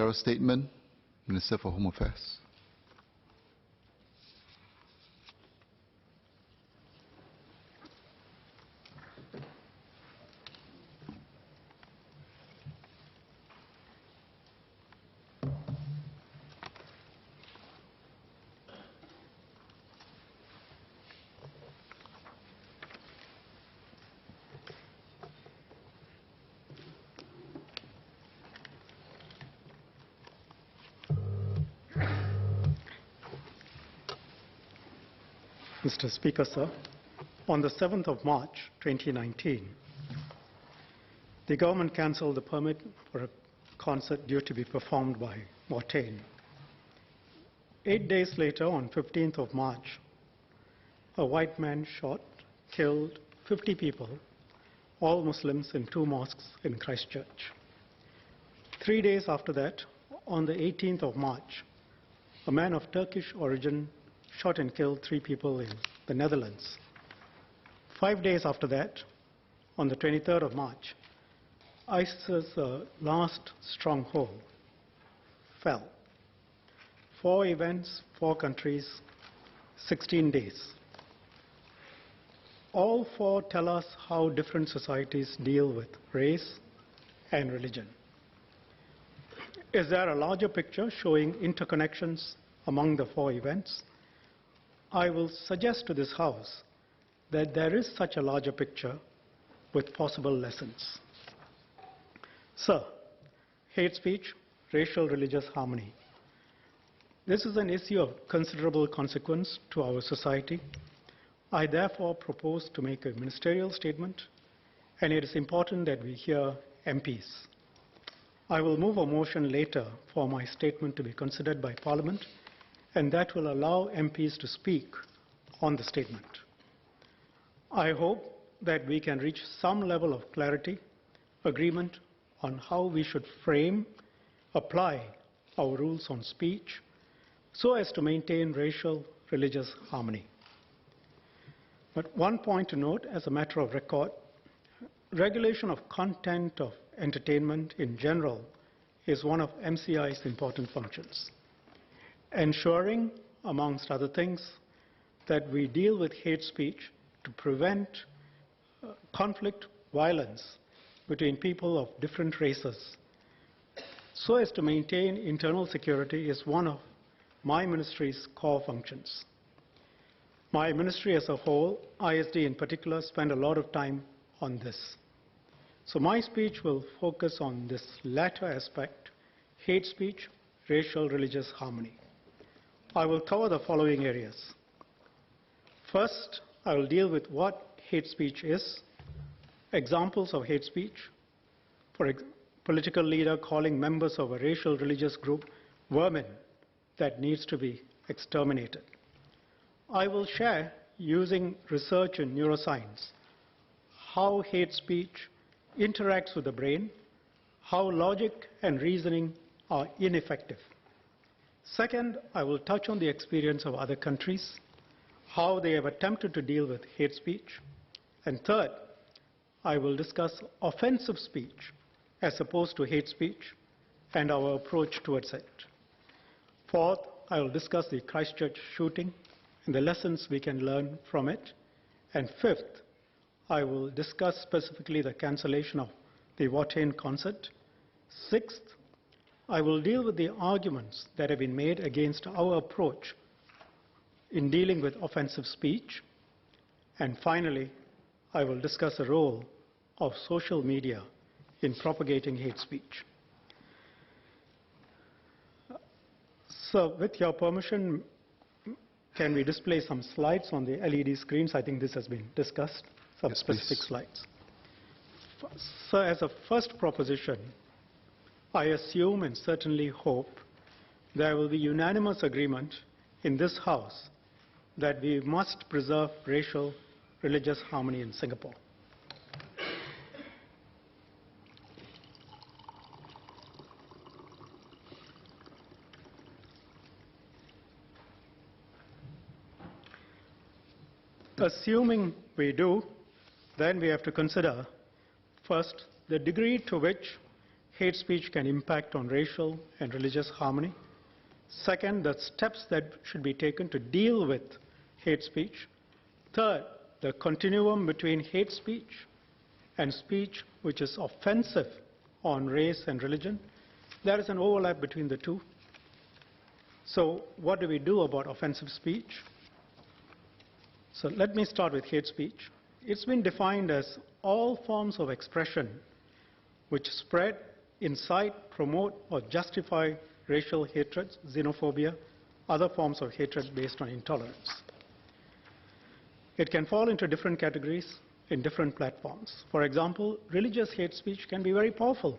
Ministerial Statement, Minister for Home Affairs. Mr. Speaker, sir, on the 7th of March 2019, the government cancelled the permit for a concert due to be performed by Mortain. 8 days later, on 15th of March, a white man shot, killed 50 people, all Muslims, in 2 mosques in Christchurch. 3 days after that, on the 18th of March, a man of Turkish origin shot and killed 3 people in the Netherlands. 5 days after that, on the 23rd of March, ISIS's last stronghold fell. 4 events, 4 countries, 16 days. All 4 tell us how different societies deal with race and religion. Is there a larger picture showing interconnections among the 4 events? I will suggest to this House that there is such a larger picture with possible lessons. Sir, hate speech, racial religious harmony. This is an issue of considerable consequence to our society. I therefore propose to make a ministerial statement, and it is important that we hear MPs. I will move a motion later for my statement to be considered by Parliament, and that will allow MPs to speak on the statement. I hope that we can reach some level of clarity, agreement on how we should frame, apply our rules on speech so as to maintain racial, religious harmony. But one point to note as a matter of record, regulation of content of entertainment in general is one of MCI's important functions. Ensuring, amongst other things, that we deal with hate speech to prevent conflict, violence between people of different races, so as to maintain internal security, is one of my ministry's core functions. My ministry as a whole, ISD in particular, spend a lot of time on this. So my speech will focus on this latter aspect, hate speech, racial, religious harmony. I will cover the following areas. First, I will deal with what hate speech is, examples of hate speech, for political leader calling members of a racial religious group vermin that needs to be exterminated. I will share, using research in neuroscience, how hate speech interacts with the brain, how logic and reasoning are ineffective. Second, I will touch on the experience of other countries, how they have attempted to deal with hate speech. And third, I will discuss offensive speech as opposed to hate speech and our approach towards it. Fourth, I will discuss the Christchurch shooting and the lessons we can learn from it. And fifth, I will discuss specifically the cancellation of the Mortain concert. Sixth, I will deal with the arguments that have been made against our approach in dealing with offensive speech. And finally, I will discuss the role of social media in propagating hate speech. So, with your permission, can we display some slides on the LED screens? I think this has been discussed, some specific slides. So, as a first proposition, I assume and certainly hope there will be unanimous agreement in this House that we must preserve racial, religious harmony in Singapore. Assuming we do, then we have to consider, first, the degree to which hate speech can impact on racial and religious harmony. Second, the steps that should be taken to deal with hate speech. Third, the continuum between hate speech and speech which is offensive on race and religion. There is an overlap between the two. So what do we do about offensive speech? So let me start with hate speech. It's been defined as all forms of expression which spread, incite, promote, or justify racial hatred, xenophobia, other forms of hatred based on intolerance. It can fall into different categories in different platforms. For example, religious hate speech can be very powerful.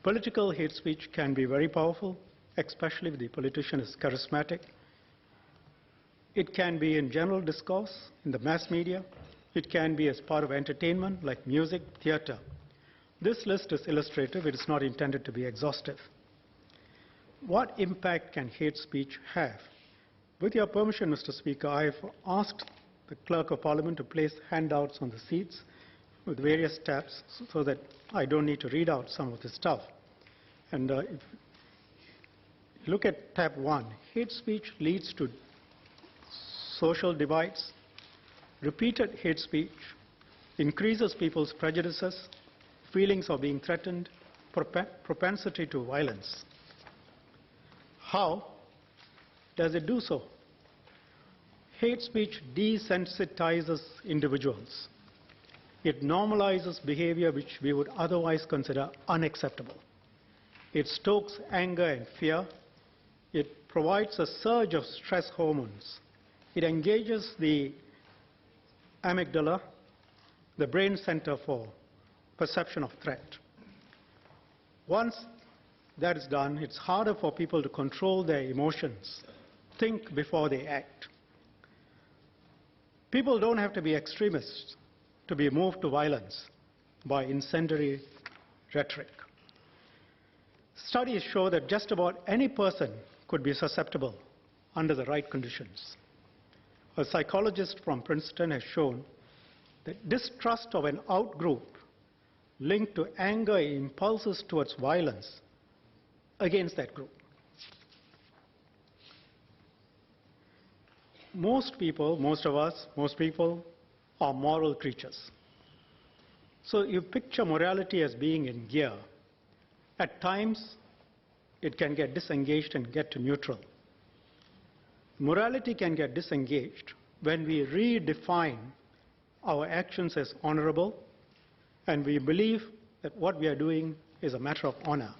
Political hate speech can be very powerful, especially if the politician is charismatic. It can be in general discourse, in the mass media. It can be as part of entertainment, like music, theater. This list is illustrative. It is not intended to be exhaustive. What impact can hate speech have? With your permission, Mr. Speaker, I have asked the Clerk of Parliament to place handouts on the seats with various tabs so that I don't need to read out some of the stuff. And if you look at tab 1, hate speech leads to social divides. Repeated hate speech increases people's prejudices, feelings of being threatened, propensity to violence. How does it do so? Hate speech desensitizes individuals. It normalizes behavior which we would otherwise consider unacceptable. It stokes anger and fear. It provides a surge of stress hormones. It engages the amygdala, the brain center for perception of threat. Once that is done, it's harder for people to control their emotions, think before they act. People don't have to be extremists to be moved to violence by incendiary rhetoric. Studies show that just about any person could be susceptible under the right conditions. A psychologist from Princeton has shown that distrust of an outgroup linked to anger and impulses towards violence against that group. Most people are moral creatures. So you picture morality as being in gear. At times, it can get disengaged and get to neutral. Morality can get disengaged when we redefine our actions as honorable and we believe that what we are doing is a matter of honor.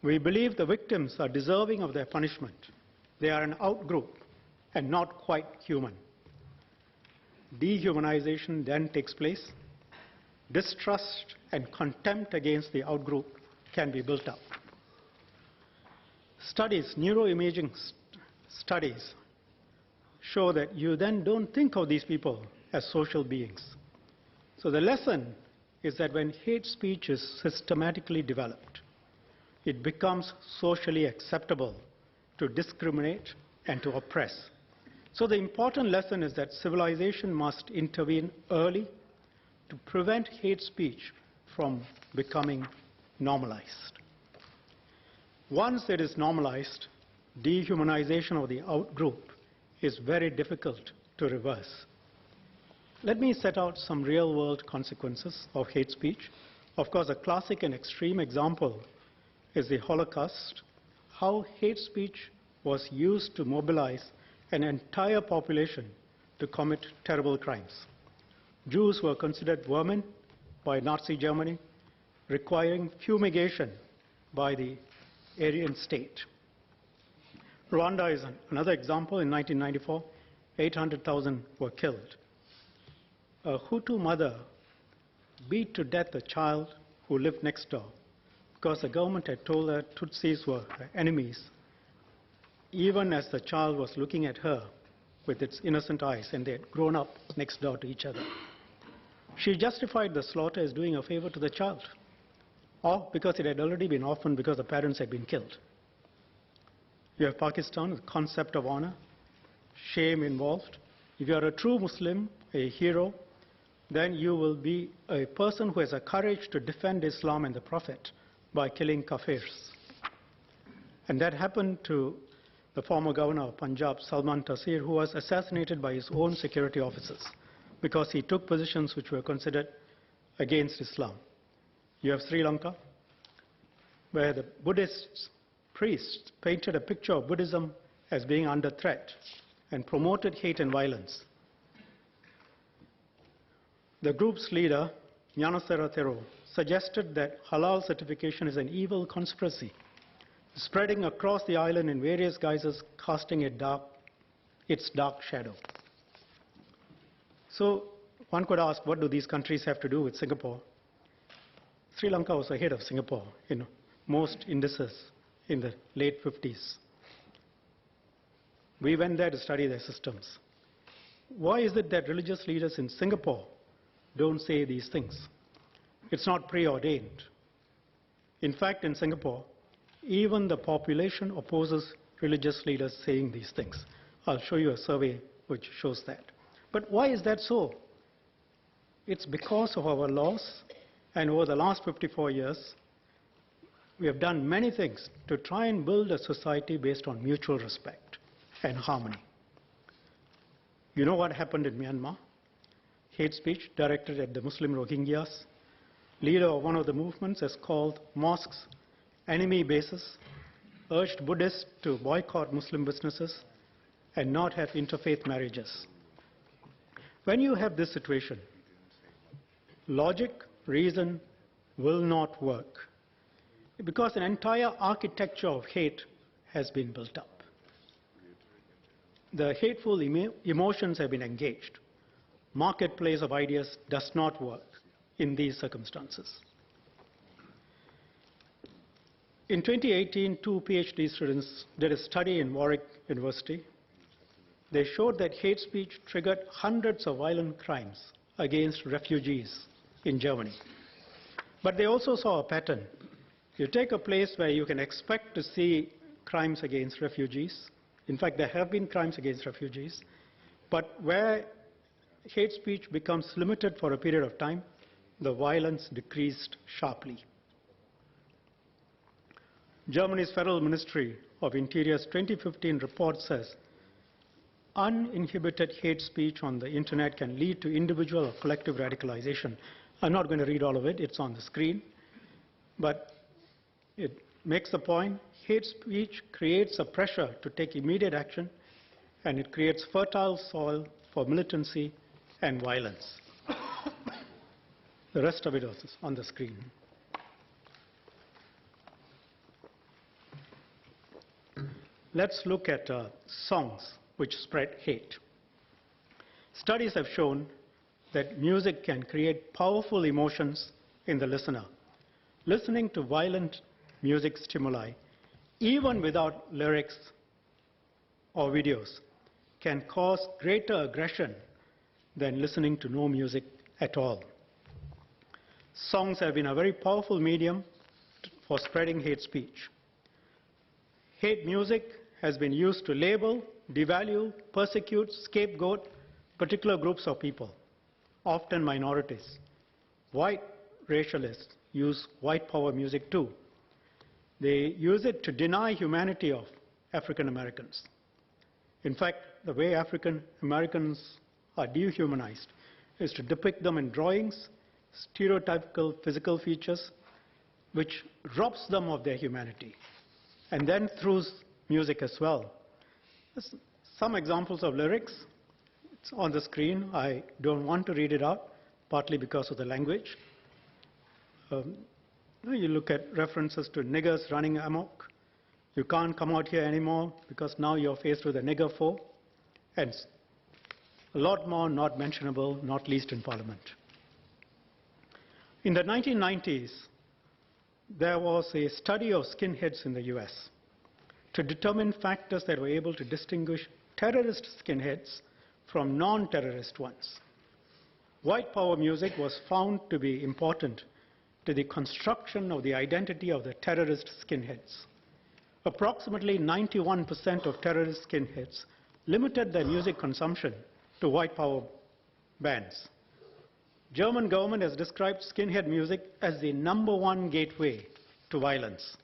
We believe the victims are deserving of their punishment. They are an outgroup and not quite human. Dehumanization then takes place. Distrust and contempt against the outgroup can be built up. Studies, neuroimaging studies, show that you then don't think of these people as social beings. So the lesson is that when hate speech is systematically developed, it becomes socially acceptable to discriminate and to oppress. So the important lesson is that civilization must intervene early to prevent hate speech from becoming normalized. Once it is normalized, dehumanization of the outgroup is very difficult to reverse. Let me set out some real-world consequences of hate speech. Of course, a classic and extreme example is the Holocaust, how hate speech was used to mobilize an entire population to commit terrible crimes. Jews were considered vermin by Nazi Germany, requiring fumigation by the Aryan state. Rwanda is another example. In 1994, 800,000 were killed. A Hutu mother beat to death a child who lived next door because the government had told her Tutsis were her enemies, even as the child was looking at her with its innocent eyes, and they had grown up next door to each other. She justified the slaughter as doing a favor to the child, or because it had already been orphaned because the parents had been killed. You have Pakistan, the concept of honor, shame involved. If you are a true Muslim, a hero, then you will be a person who has the courage to defend Islam and the Prophet, by killing kafirs. And that happened to the former governor of Punjab, Salman Taseer, who was assassinated by his own security officers because he took positions which were considered against Islam. You have Sri Lanka, where the Buddhist priests painted a picture of Buddhism as being under threat and promoted hate and violence. The group's leader, Gnanasara Thero, suggested that halal certification is an evil conspiracy, spreading across the island in various guises, casting its dark shadow. So one could ask, what do these countries have to do with Singapore? Sri Lanka was ahead of Singapore in most indices in the late 50s. We went there to study their systems. Why is it that religious leaders in Singapore don't say these things? It's not preordained. In fact, in Singapore, even the population opposes religious leaders saying these things. I'll show you a survey which shows that. But why is that so? It's because of our laws, and over the last 54 years, we have done many things to try and build a society based on mutual respect and harmony. You know what happened in Myanmar? Hate speech directed at the Muslim Rohingyas. Leader of one of the movements has called mosques enemy bases, urged Buddhists to boycott Muslim businesses and not have interfaith marriages. When you have this situation, logic, reason will not work because an entire architecture of hate has been built up. The hateful emotions have been engaged. Marketplace of ideas does not work in these circumstances. In 2018, 2 PhD students did a study in Warwick University. They showed that hate speech triggered hundreds of violent crimes against refugees in Germany. But they also saw a pattern. You take a place where you can expect to see crimes against refugees. In fact, there have been crimes against refugees. But where hate speech becomes limited for a period of time, the violence decreased sharply. Germany's Federal Ministry of Interior's 2015 report says uninhibited hate speech on the internet can lead to individual or collective radicalization. I'm not going to read all of it, it's on the screen. But it makes the point, hate speech creates a pressure to take immediate action, and it creates fertile soil for militancy and violence. The rest of it is on the screen. Let's look at songs which spread hate. Studies have shown that music can create powerful emotions in the listener. Listening to violent music stimuli, even without lyrics or videos, can cause greater aggression than listening to no music at all. Songs have been a very powerful medium for spreading hate speech. Hate music has been used to label, devalue, persecute, scapegoat particular groups of people, often minorities. White racialists use white power music too. They use it to deny humanity of African Americans. In fact, the way African Americans are dehumanized is to depict them in drawings, stereotypical physical features, which robs them of their humanity, and then through music as well. Some examples of lyrics. It's on the screen. I don't want to read it out, partly because of the language. You look at references to niggers running amok. You can't come out here anymore because now you're faced with a nigger foe. And a lot more not mentionable, not least in Parliament. In the 1990s, there was a study of skinheads in the US to determine factors that were able to distinguish terrorist skinheads from non-terrorist ones. White power music was found to be important to the construction of the identity of the terrorist skinheads. Approximately 91% of terrorist skinheads limited their music consumption to white power bands. German government has described skinhead music as the #1 gateway to violence.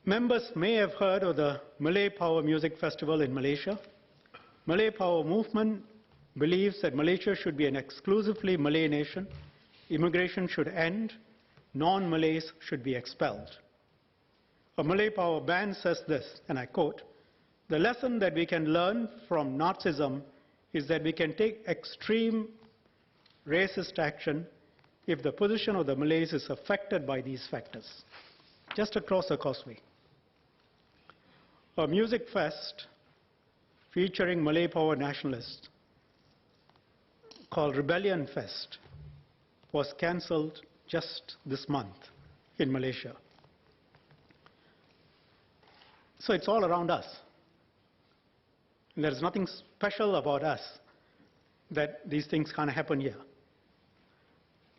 Members may have heard of the Malay Power Music Festival in Malaysia. Malay Power movement believes that Malaysia should be an exclusively Malay nation, immigration should end, non-Malays should be expelled. A Malay Power band says this, and I quote, "The lesson that we can learn from Nazism is that we can take extreme racist action if the position of the Malays is affected by these factors." Just across the causeway. A music fest featuring Malay Power nationalists called Rebellion Fest was cancelled just this month in Malaysia. So it's all around us. And there's nothing special about us that these things can't happen here.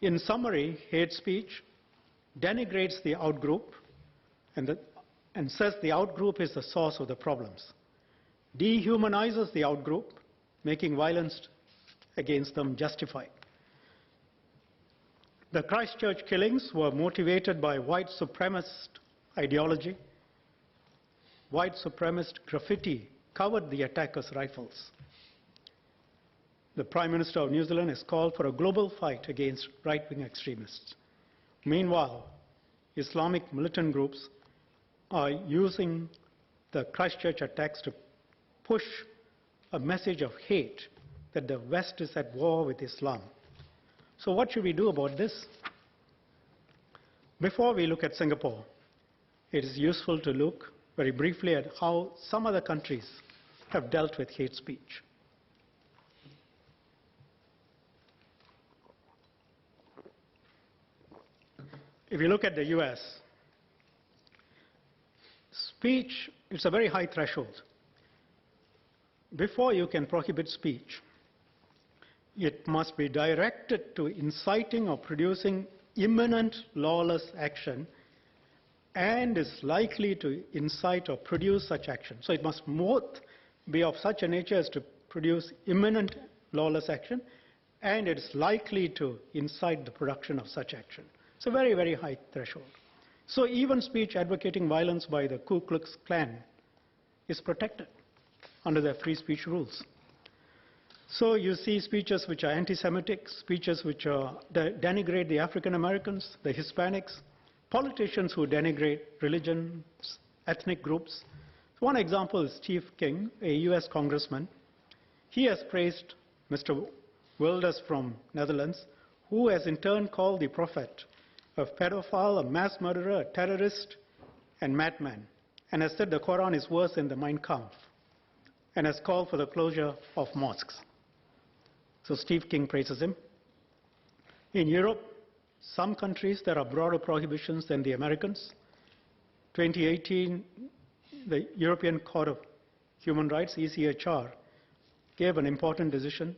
In summary, hate speech denigrates the outgroup and says the outgroup is the source of the problems, dehumanizes the outgroup, making violence against them justified. The Christchurch killings were motivated by white supremacist ideology. White supremacist graffiti covered the attackers' rifles. The Prime Minister of New Zealand has called for a global fight against right-wing extremists. Meanwhile, Islamic militant groups are using the Christchurch attacks to push a message of hate that the West is at war with Islam. So what should we do about this? Before we look at Singapore, it is useful to look very briefly at how some other countries have dealt with hate speech. If you look at the US, speech, it's a very high threshold. Before you can prohibit speech, it must be directed to inciting or producing imminent lawless action and is likely to incite or produce such action. So it must both be of such a nature as to produce imminent lawless action, and it is likely to incite the production of such action. It's a very, very high threshold. So even speech advocating violence by the Ku Klux Klan is protected under the free speech rules. So you see speeches which are anti-Semitic, speeches which denigrate the African Americans, the Hispanics, politicians who denigrate religions, ethnic groups. One example is Steve King, a US congressman. He has praised Mr. Wilders from Netherlands, who has in turn called the prophet a pedophile, a mass murderer, a terrorist, and madman, and has said the Quran is worse than the Mein Kampf, and has called for the closure of mosques. So Steve King praises him. In Europe, some countries, there are broader prohibitions than the Americans. 2018, the European Court of Human Rights, ECHR, gave an important decision.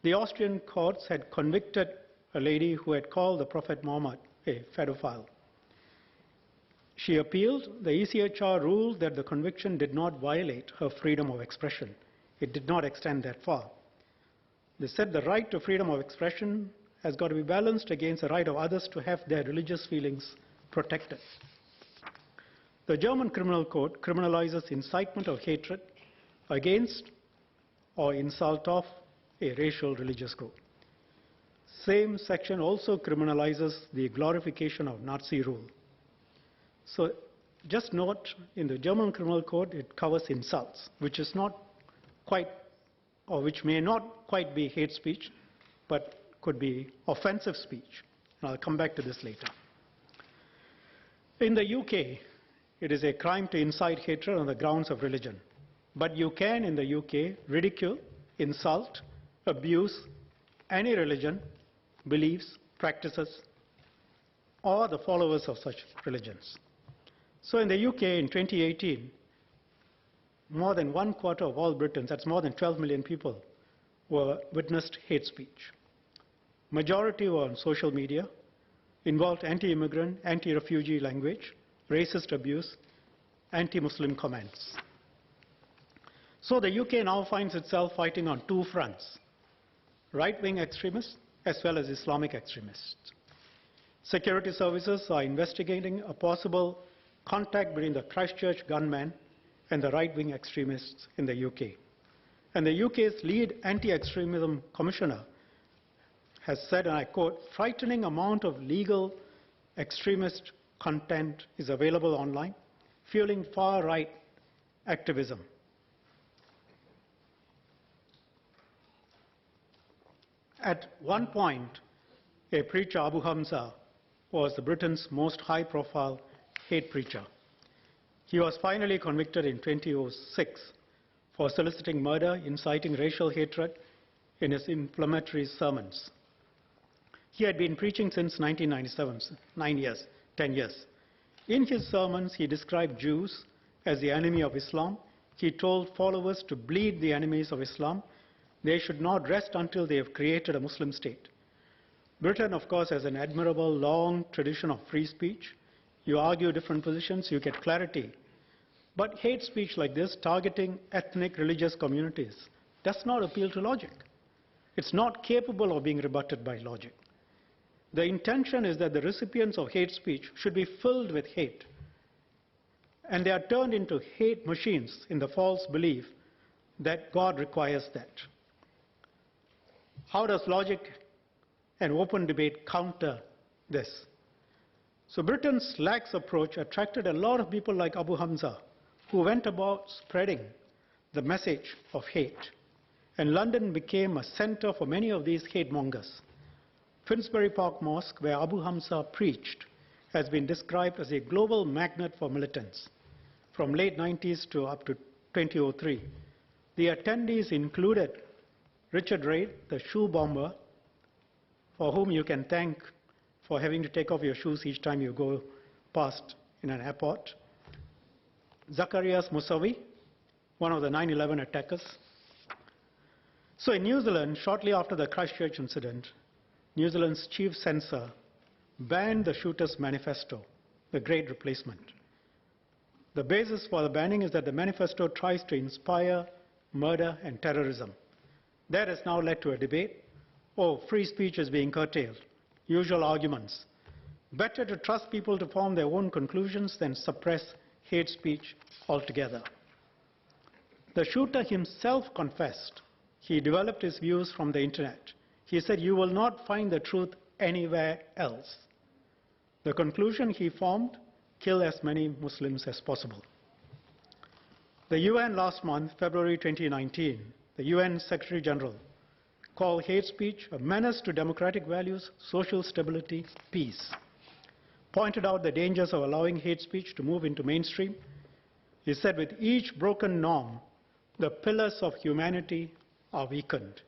The Austrian courts had convicted a lady who had called the Prophet Muhammad a pedophile. She appealed. The ECHR ruled that the conviction did not violate her freedom of expression. It did not extend that far. They said the right to freedom of expression has got to be balanced against the right of others to have their religious feelings protected. The German Criminal Code criminalizes incitement of hatred against or insult of a racial religious group. Same section also criminalizes the glorification of Nazi rule. So just note, in the German Criminal Code, it covers insults, which is not quite, or which may not quite be hate speech, but could be offensive speech. And I'll come back to this later. In the UK, it is a crime to incite hatred on the grounds of religion. But you can, in the UK, ridicule, insult, abuse any religion, beliefs, practices, or the followers of such religions. So in the UK in 2018, more than 1/4 of all Britons, that's more than 12 million people, witnessed hate speech. Majority were on social media, involved anti-immigrant, anti-refugee language, racist abuse, anti-Muslim comments. So the UK now finds itself fighting on two fronts: right-wing extremists as well as Islamic extremists. Security services are investigating a possible contact between the Christchurch gunman and the right-wing extremists in the UK. And the UK's lead anti-extremism commissioner has said, and I quote, "Frightening amount of legal extremist content is available online, fueling far-right activism." At one point, a preacher, Abu Hamza, was Britain's most high-profile hate preacher. He was finally convicted in 2006 for soliciting murder, inciting racial hatred in his inflammatory sermons. He had been preaching since 1997, 10 years. In his sermons, he described Jews as the enemy of Islam. He told followers to bleed the enemies of Islam. They should not rest until they have created a Muslim state. Britain, of course, has an admirable long tradition of free speech. You argue different positions, you get clarity. But hate speech like this, targeting ethnic, religious communities, does not appeal to logic. It's not capable of being rebutted by logic. The intention is that the recipients of hate speech should be filled with hate. And they are turned into hate machines in the false belief that God requires that. How does logic and open debate counter this? So Britain's lax approach attracted a lot of people like Abu Hamza, who went about spreading the message of hate. And London became a center for many of these hate mongers. Finsbury Park Mosque, where Abu Hamza preached, has been described as a global magnet for militants from late 90s to up to 2003. The attendees included Richard Reid, the shoe bomber, for whom you can thank for having to take off your shoes each time you go past in an airport. Zacharias Musawi, one of the 9/11 attackers. So in New Zealand, shortly after the Christchurch incident, New Zealand's chief censor banned the shooter's manifesto, The Great Replacement. The basis for the banning is that the manifesto tries to inspire murder and terrorism. That has now led to a debate. Oh, free speech is being curtailed. Usual arguments. Better to trust people to form their own conclusions than suppress hate speech altogether. The shooter himself confessed he developed his views from the internet. He said, "You will not find the truth anywhere else." The conclusion he formed, kill as many Muslims as possible. The UN last month, February 2019, the UN Secretary General called hate speech a menace to democratic values, social stability, peace. Pointed out the dangers of allowing hate speech to move into mainstream. He said, with each broken norm, the pillars of humanity are weakened.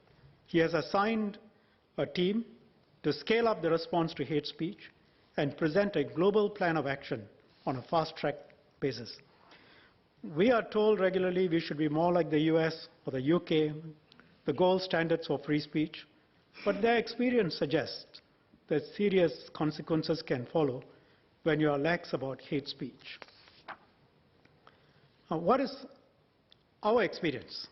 He has assigned a team to scale up the response to hate speech and present a global plan of action on a fast-track basis. We are told regularly we should be more like the US or the UK, the gold standards for free speech, but their experience suggests that serious consequences can follow when you are lax about hate speech. Now, what is our experience?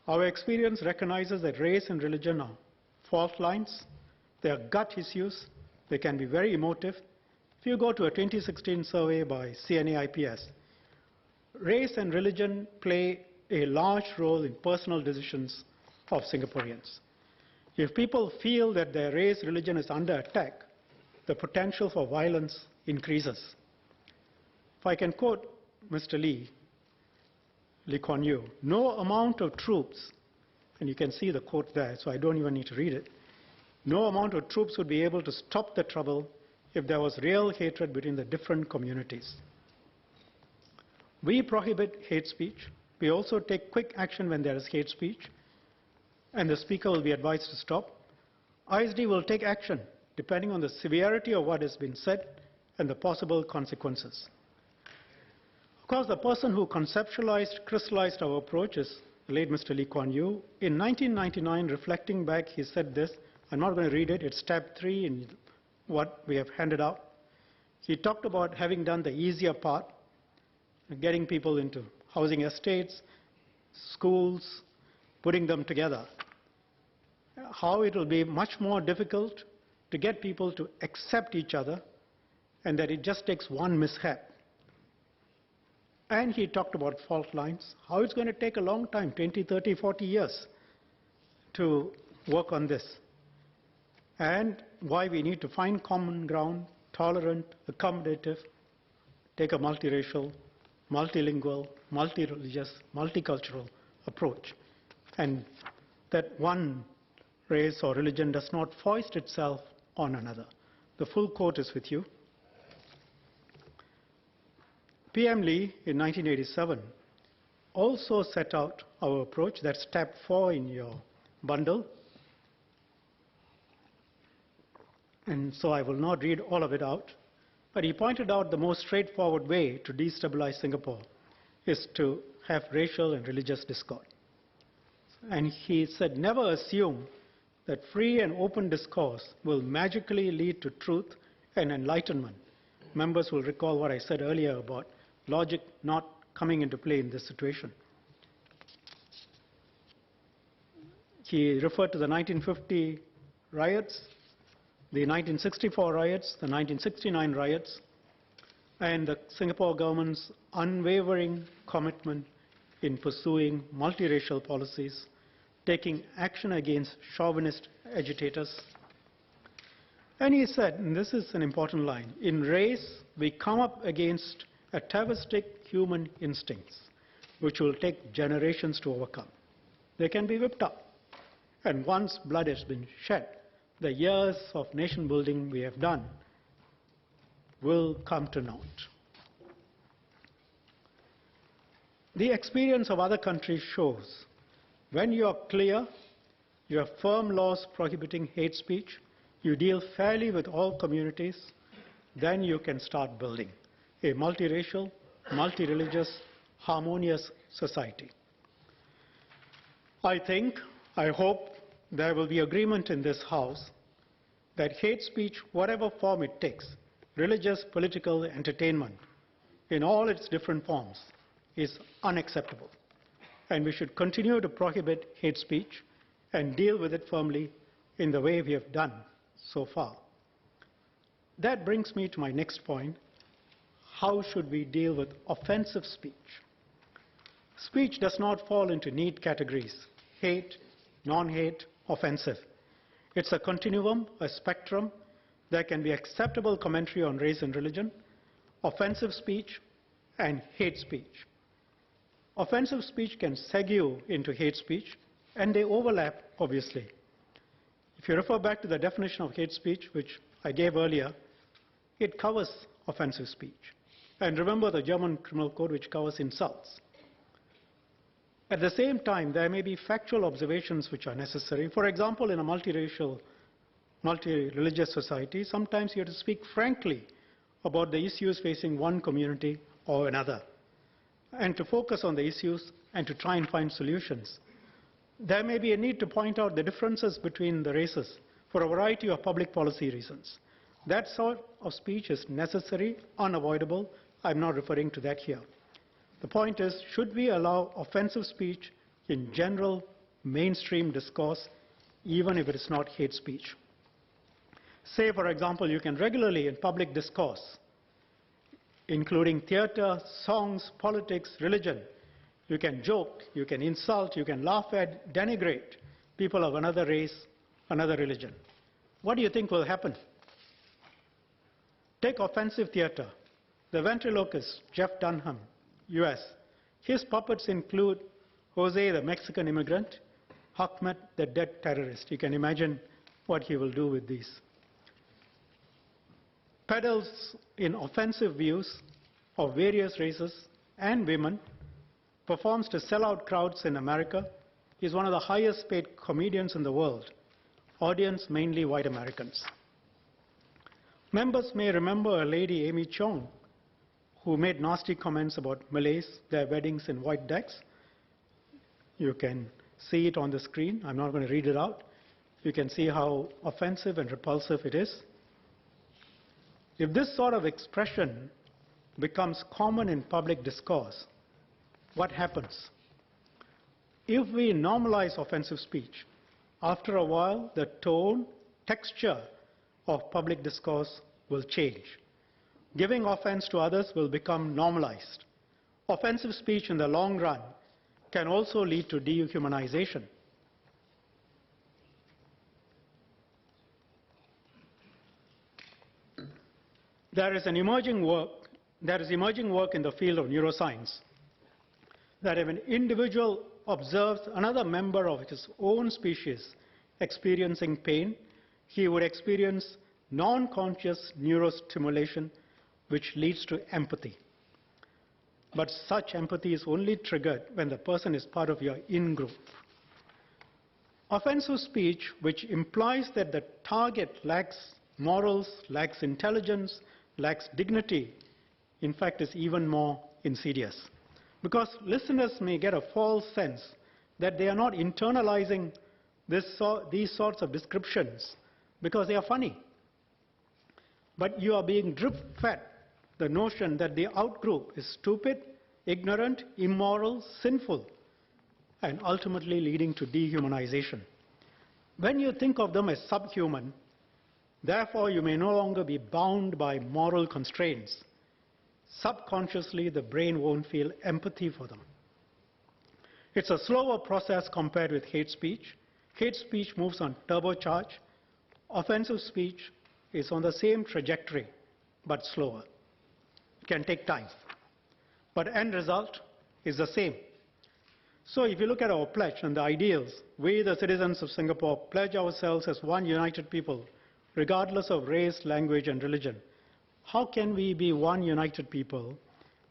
Our experience recognizes that race and religion are fault lines. They are gut issues. They can be very emotive. If you go to a 2016 survey by CNA-IPS, race and religion play a large role in personal decisions of Singaporeans. If people feel that their race, religion is under attack, the potential for violence increases. If I can quote Mr. Lee Kuan Yew, "No amount of troops," and you can see the quote there, so I don't even need to read it, "no amount of troops would be able to stop the trouble if there was real hatred between the different communities." We prohibit hate speech. We also take quick action when there is hate speech, and the speaker will be advised to stop. ISD will take action depending on the severity of what has been said and the possible consequences. Of course, the person who conceptualized, crystallized our approach is the late Mr. Lee Kuan Yew. In 1999, reflecting back, he said this. I'm not going to read it. It's tab 3 in what we have handed out. He talked about having done the easier part, getting people into housing estates, schools, putting them together. How it will be much more difficult to get people to accept each other, and that it just takes one mishap. And he talked about fault lines, how it's going to take a long time, 20, 30, 40 years, to work on this, and why we need to find common ground, tolerant, accommodative, take a multiracial, multilingual, multireligious, multicultural approach, and that one race or religion does not foist itself on another. The full quote is with you. PM Lee in 1987 also set out our approach. That's tab 4 in your bundle. And so I will not read all of it out. But he pointed out the most straightforward way to destabilize Singapore is to have racial and religious discord. And he said, never assume that free and open discourse will magically lead to truth and enlightenment. Members will recall what I said earlier about logic not coming into play in this situation. He referred to the 1950 riots, the 1964 riots, the 1969 riots, and the Singapore government's unwavering commitment in pursuing multiracial policies, taking action against chauvinist agitators. And he said, and this is an important line, in race, we come up against atavistic human instincts, which will take generations to overcome. They can be whipped up. And once blood has been shed, the years of nation building we have done will come to naught. The experience of other countries shows when you are clear, you have firm laws prohibiting hate speech, you deal fairly with all communities, then you can start building a multiracial, multireligious, harmonious society. I hope there will be agreement in this House that hate speech, whatever form it takes, religious, political, entertainment, in all its different forms, is unacceptable. And we should continue to prohibit hate speech and deal with it firmly in the way we have done so far. That brings me to my next point. How should we deal with offensive speech? Speech does not fall into neat categories: hate, non-hate, offensive. It's a continuum, a spectrum. There can be acceptable commentary on race and religion, offensive speech, and hate speech. Offensive speech can segue into hate speech, and they overlap, obviously. If you refer back to the definition of hate speech, which I gave earlier, it covers offensive speech. And remember the German criminal code, which covers insults. At the same time, there may be factual observations which are necessary. For example, in a multiracial, multi-religious society, sometimes you have to speak frankly about the issues facing one community or another, and to focus on the issues and to try and find solutions. There may be a need to point out the differences between the races for a variety of public policy reasons. That sort of speech is necessary, unavoidable. I'm not referring to that here. The point is, should we allow offensive speech in general mainstream discourse, even if it is not hate speech? Say, for example, you can regularly in public discourse, including theater, songs, politics, religion, you can joke, you can insult, you can laugh at, denigrate people of another race, another religion. What do you think will happen? Take offensive theater. The ventriloquist, Jeff Dunham, US. His puppets include Jose, the Mexican immigrant, Ahmed, the dead terrorist. You can imagine what he will do with these. Peddles in offensive views of various races and women, performs to sell out crowds in America, is one of the highest paid comedians in the world, audience mainly white Americans. Members may remember a lady, Amy Chong, who made nasty comments about Malays, their weddings in white decks. You can see it on the screen. I'm not going to read it out. You can see how offensive and repulsive it is. If this sort of expression becomes common in public discourse, what happens? If we normalize offensive speech, after a while, the tone, texture of public discourse will change. Giving offense to others will become normalized. Offensive speech in the long run can also lead to dehumanization. There is emerging work in the field of neuroscience that if an individual observes another member of his own species experiencing pain, he would experience non-conscious neurostimulation which leads to empathy. But such empathy is only triggered when the person is part of your in-group. Offensive speech, which implies that the target lacks morals, lacks intelligence, lacks dignity, in fact is even more insidious. Because listeners may get a false sense that they are not internalizing these sorts of descriptions because they are funny. But you are being drip-fed the notion that the outgroup is stupid, ignorant, immoral, sinful, and ultimately leading to dehumanization. When you think of them as subhuman, therefore you may no longer be bound by moral constraints. Subconsciously, the brain won't feel empathy for them. It's a slower process compared with hate speech. Hate speech moves on turbocharge. Offensive speech is on the same trajectory, but slower. It can take time. But end result is the same. So if you look at our pledge and the ideals, we, the citizens of Singapore, pledge ourselves as one united people, regardless of race, language, and religion. How can we be one united people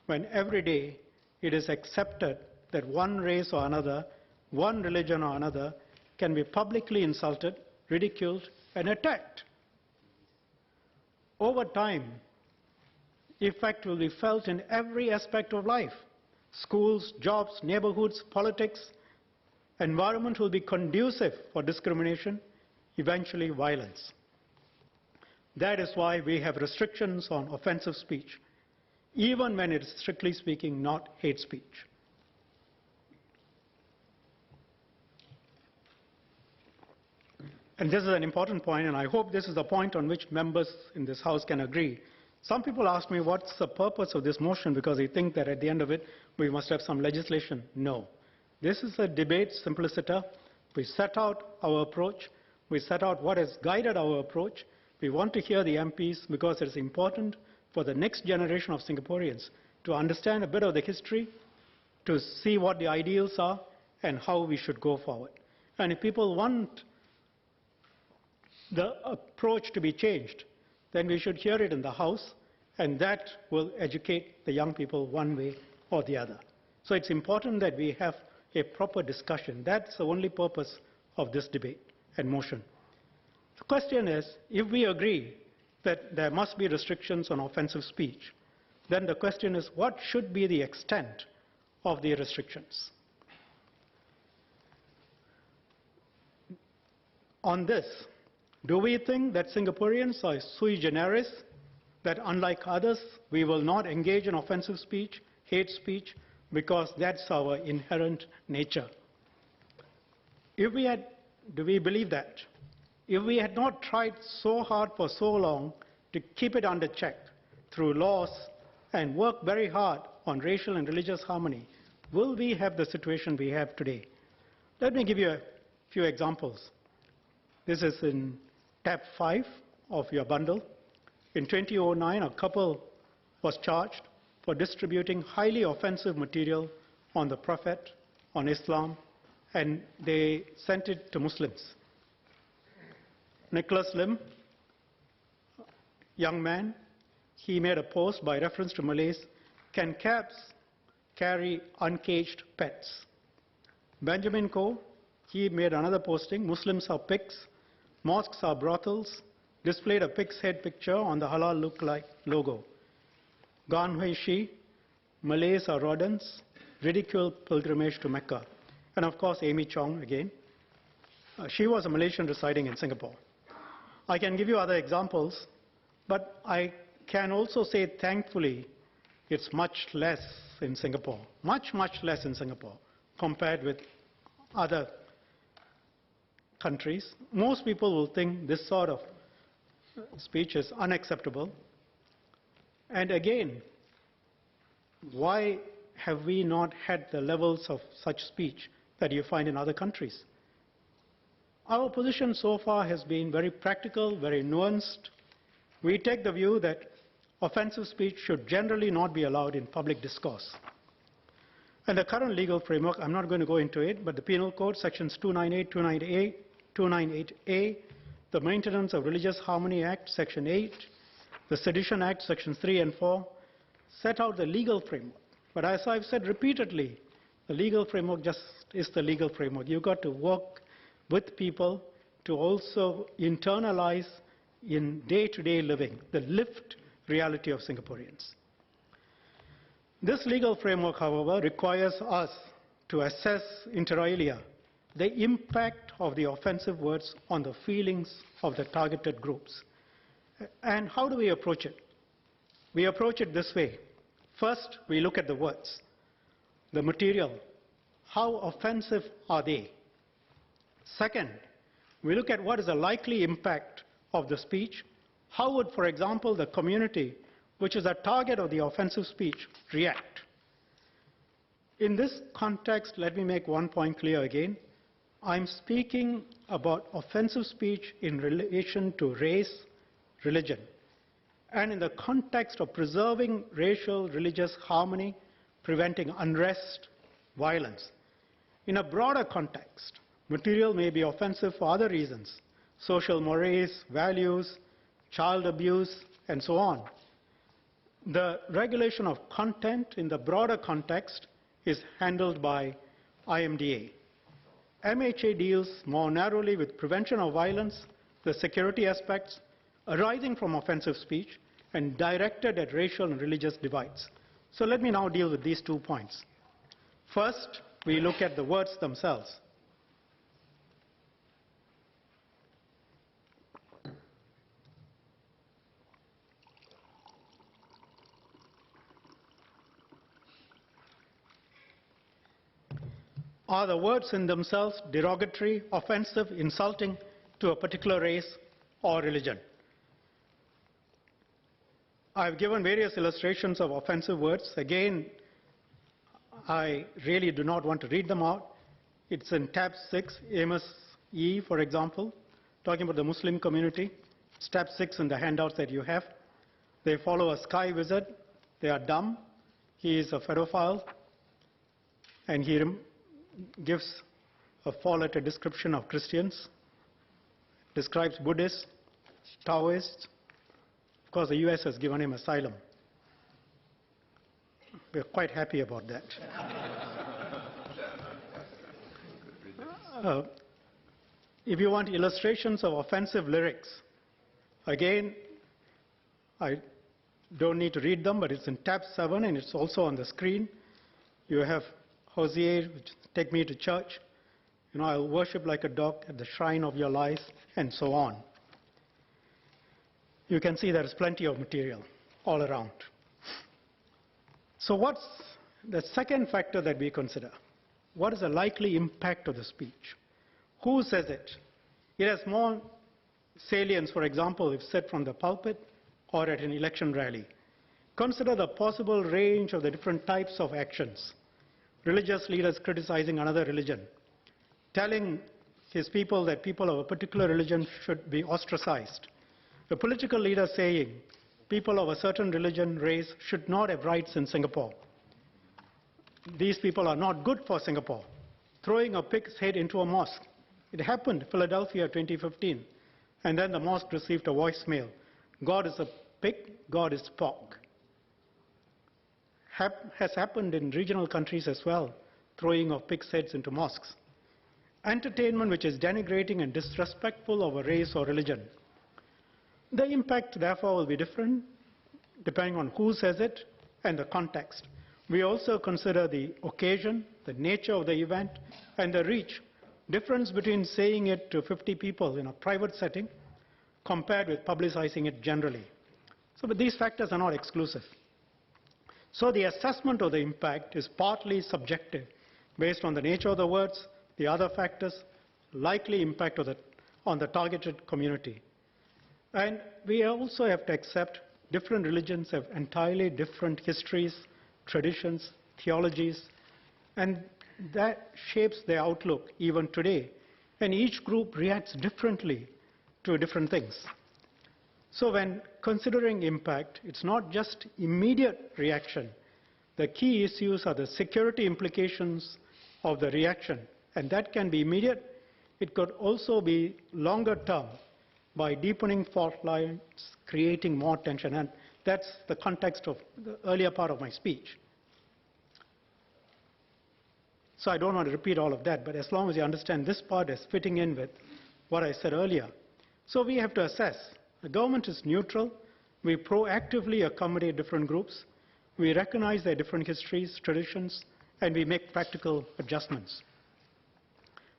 when every day it is accepted that one race or another, one religion or another, can be publicly insulted, ridiculed, and attacked? Over time, effect will be felt in every aspect of life. Schools, jobs, neighborhoods, politics, environment will be conducive for discrimination, eventually violence. That is why we have restrictions on offensive speech, even when it is strictly speaking not hate speech. And this is an important point, and I hope this is the point on which members in this House can agree. Some people ask me, what's the purpose of this motion, because they think that at the end of it, we must have some legislation. No. This is a debate simpliciter. We set out our approach. We set out what has guided our approach. We want to hear the MPs because it is important for the next generation of Singaporeans to understand a bit of the history, to see what the ideals are, and how we should go forward. And if people want the approach to be changed, then we should hear it in the House, and that will educate the young people one way or the other. So it's important that we have a proper discussion. That's the only purpose of this debate and motion. The question is, if we agree that there must be restrictions on offensive speech, then the question is, what should be the extent of the restrictions? On this, do we think that Singaporeans are sui generis, that unlike others, we will not engage in offensive speech, hate speech, because that's our inherent nature? Do we believe that? If we had not tried so hard for so long to keep it under check through laws and work very hard on racial and religious harmony, will we have the situation we have today? Let me give you a few examples. This is in tab 5 of your bundle. In 2009, a couple was charged for distributing highly offensive material on the Prophet, on Islam, and they sent it to Muslims. Nicholas Lim, young man, he made a post by reference to Malays, can cabs carry uncaged pets? Benjamin Koh, he made another posting, Muslims are pigs, mosques are brothels, displayed a pig's head picture on the halal look-like logo. Gan Hui Shi, Malays are rodents, ridicule pilgrimage to Mecca. And of course, Amy Chong again. She was a Malaysian residing in Singapore. I can give you other examples, but I can also say, thankfully, it's much less in Singapore, much, much less in Singapore compared with other countries. Most people will think this sort of speech is unacceptable. And again, why have we not had the levels of such speech that you find in other countries? Our position so far has been very practical, very nuanced. We take the view that offensive speech should generally not be allowed in public discourse. And the current legal framework, I'm not going to go into it, but the Penal Code, sections 298, 298A, the Maintenance of Religious Harmony Act, section 8, the Sedition Act, sections 3 and 4, set out the legal framework. But as I've said repeatedly, the legal framework just is the legal framework. You've got to work with people to also internalize in day-to-day living the lived reality of Singaporeans. This legal framework, however, requires us to assess inter alia the impact of the offensive words on the feelings of the targeted groups. And how do we approach it? We approach it this way. First, we look at the words, the material. How offensive are they? Second, we look at what is the likely impact of the speech. How would, for example, the community, which is a target of the offensive speech, react? In this context, let me make one point clear again. I'm speaking about offensive speech in relation to race, religion, and in the context of preserving racial, religious harmony, preventing unrest, violence. In a broader context, material may be offensive for other reasons, social mores, values, child abuse, and so on. The regulation of content in the broader context is handled by IMDA. MHA deals more narrowly with prevention of violence, the security aspects arising from offensive speech, and directed at racial and religious divides. So let me now deal with these 2 points. First, we look at the words themselves. Are the words in themselves derogatory, offensive, insulting to a particular race or religion? I've given various illustrations of offensive words. Again, I really do not want to read them out. It's in tab 6, Amos E, for example, talking about the Muslim community. It's tab 6 in the handouts that you have. They follow a sky wizard. They are dumb. He is a pedophile. And he gives a four-letter description of Christians, describes Buddhists, Taoists. Of course, the US has given him asylum. We're quite happy about that. If you want illustrations of offensive lyrics, again, I don't need to read them, but it's in tab 7 and it's also on the screen. You have Hosea, take me to church. You know, I'll worship like a dog at the shrine of your lies, and so on. You can see there is plenty of material all around. So what's the second factor that we consider? What is the likely impact of the speech? Who says it? It has more salience, for example, if said from the pulpit or at an election rally. Consider the possible range of the different types of actions. Religious leaders criticizing another religion, telling his people that people of a particular religion should be ostracized. The political leader saying people of a certain religion, race should not have rights in Singapore. These people are not good for Singapore. Throwing a pig's head into a mosque. It happened, Philadelphia 2015. And then the mosque received a voicemail. God is a pig, God is pork. Has happened in regional countries as well, throwing of pigs' heads into mosques. Entertainment which is denigrating and disrespectful of a race or religion. The impact, therefore, will be different depending on who says it and the context. We also consider the occasion, the nature of the event, and the reach. Difference between saying it to 50 people in a private setting compared with publicizing it generally. So, but these factors are not exclusive. So the assessment of the impact is partly subjective based on the nature of the words, the other factors, likely impact on the targeted community. And we also have to accept different religions have entirely different histories, traditions, theologies, and that shapes their outlook even today. And each group reacts differently to different things. So when considering impact, it's not just immediate reaction. The key issues are the security implications of the reaction, and that can be immediate. It could also be longer term by deepening fault lines, creating more tension, and that's the context of the earlier part of my speech. So I don't want to repeat all of that, but as long as you understand this part is fitting in with what I said earlier. So we have to assess. The government is neutral. We proactively accommodate different groups. We recognize their different histories, traditions, and we make practical adjustments.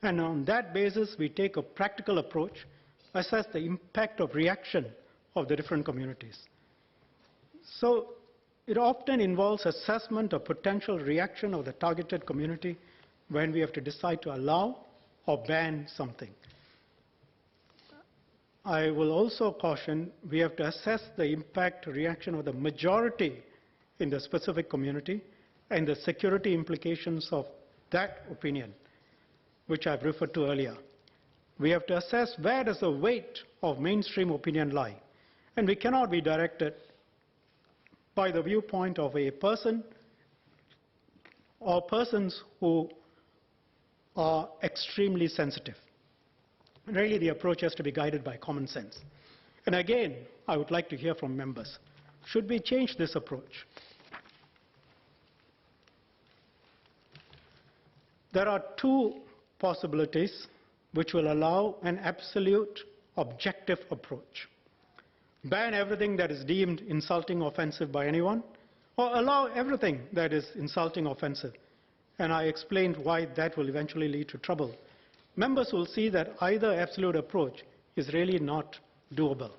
And on that basis, we take a practical approach, assess the impact of reaction of the different communities. So it often involves assessment of potential reaction of the targeted community when we have to decide to allow or ban something. I will also caution we have to assess the impact reaction of the majority in the specific community and the security implications of that opinion, which I've referred to earlier. We have to assess where does the weight of mainstream opinion lie. And we cannot be directed by the viewpoint of a person or persons who are extremely sensitive. Really, the approach has to be guided by common sense. And again, I would like to hear from members. Should we change this approach? There are two possibilities which will allow an absolute objective approach. Ban everything that is deemed insulting or offensive by anyone, or allow everything that is insulting or offensive. And I explained why that will eventually lead to trouble. Members will see that either absolute approach is really not doable.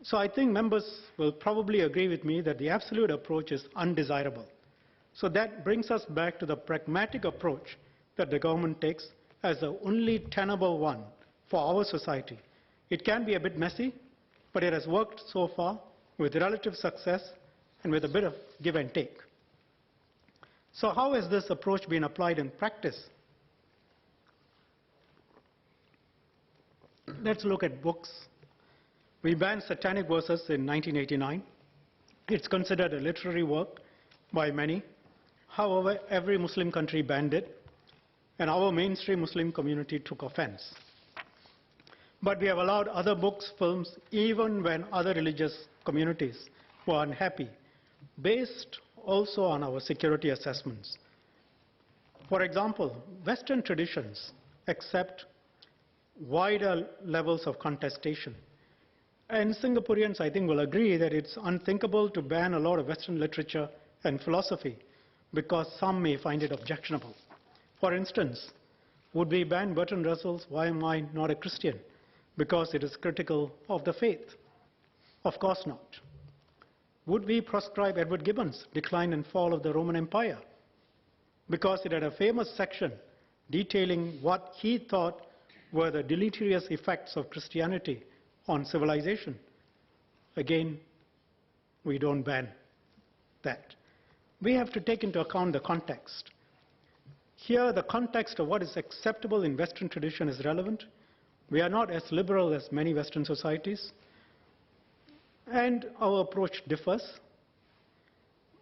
So I think members will probably agree with me that the absolute approach is undesirable. So that brings us back to the pragmatic approach that the government takes as the only tenable one for our society. It can be a bit messy, but it has worked so far with relative success and with a bit of give and take. So how has this approach been applied in practice? Let's look at books. We banned satanic verses in 1989. It's considered a literary work by many. However, every Muslim country banned it, and our mainstream Muslim community took offense. But we have allowed other books, films, even when other religious communities were unhappy, based also on our security assessments. For example, Western traditions accept wider levels of contestation. And Singaporeans, I think, will agree that it's unthinkable to ban a lot of Western literature and philosophy because some may find it objectionable. For instance, would we ban Bertrand Russell's Why Am I Not a Christian because it is critical of the faith? Of course not. Would we proscribe Edward Gibbon's Decline and Fall of the Roman Empire because it had a famous section detailing what he thought were the deleterious effects of Christianity on civilization? Again, we don't ban that. We have to take into account the context. Here, the context of what is acceptable in Western tradition is relevant. We are not as liberal as many Western societies, and our approach differs.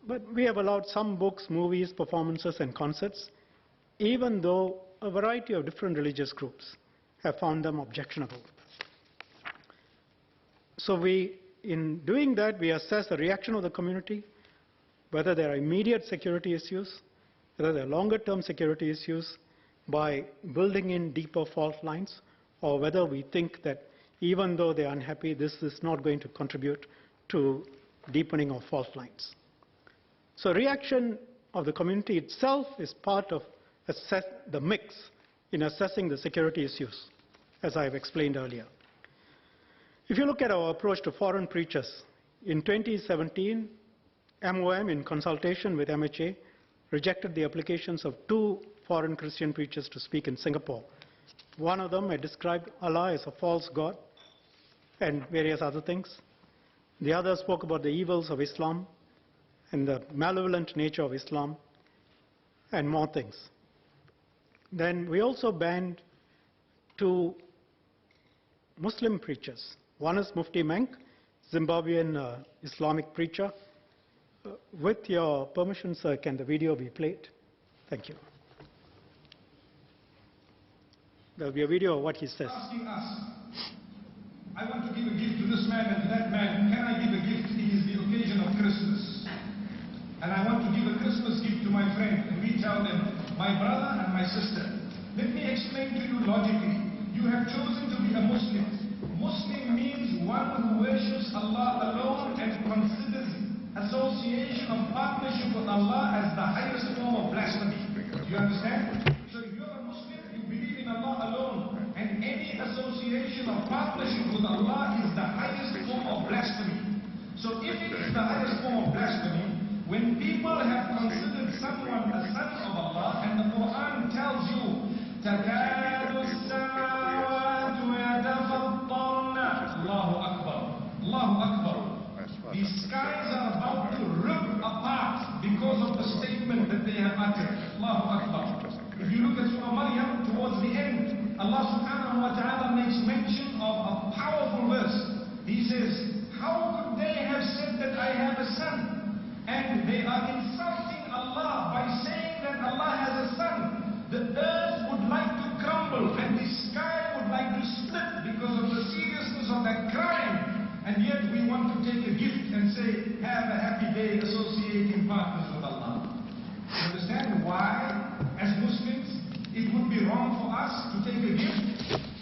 But we have allowed some books, movies, performances, and concerts, even though a variety of different religious groups have found them objectionable. So in doing that, we assess the reaction of the community, whether there are immediate security issues, whether there are longer-term security issues, by building in deeper fault lines, or whether we think that even though they are unhappy, this is not going to contribute to deepening of fault lines. So reaction of the community itself is part of the mix in assessing the security issues, as I have explained earlier. If you look at our approach to foreign preachers, in 2017, MOM, in consultation with MHA, rejected the applications of 2 foreign Christian preachers to speak in Singapore One of them, I described Allah as a false god and various other things. The other spoke about the evils of Islam and the malevolent nature of Islam and more things. Then we also banned 2 Muslim preachers. One is Mufti Menk, Zimbabwean Islamic preacher. With your permission, sir, can the video be played? Thank you. There will be a video of what he says. Asking us, I want to give a gift to this man and to that man. Can I give a gift? It is the occasion of Christmas. And I want to give a Christmas gift to my friend. And we tell them, my brother and my sister. Let me explain to you logically. You have chosen to be a Muslim. Muslim means one who worships Allah alone and considers association of partnership with Allah as the highest form of blasphemy. Do you understand? So if you're a Muslim, you believe in Allah alone. And any association of partnership with Allah is the highest form of blasphemy. So if it is the highest form of blasphemy, when people have considered someone a son of Allah, and the Quran tells you, تَكَادُ السَّمَاوَاتُ يَتَفَطَّرْنَ Allahu Akbar. Allahu Akbar. The skies are about to rip apart because of the statement that they have uttered. Allahu Akbar. If you look at Surah Maryam, towards the end, Allah subhanahu wa ta'ala makes mention of a powerful verse. He says, how could they have said that I have a son? And they are insulting Allah by saying that Allah has a son. The earth would like to crumble and the sky would like to split because of the seriousness of that crime. And yet we want to take a gift and say, have a happy day associating partners with Allah. You understand why, as Muslims, it would be wrong for us to take a gift?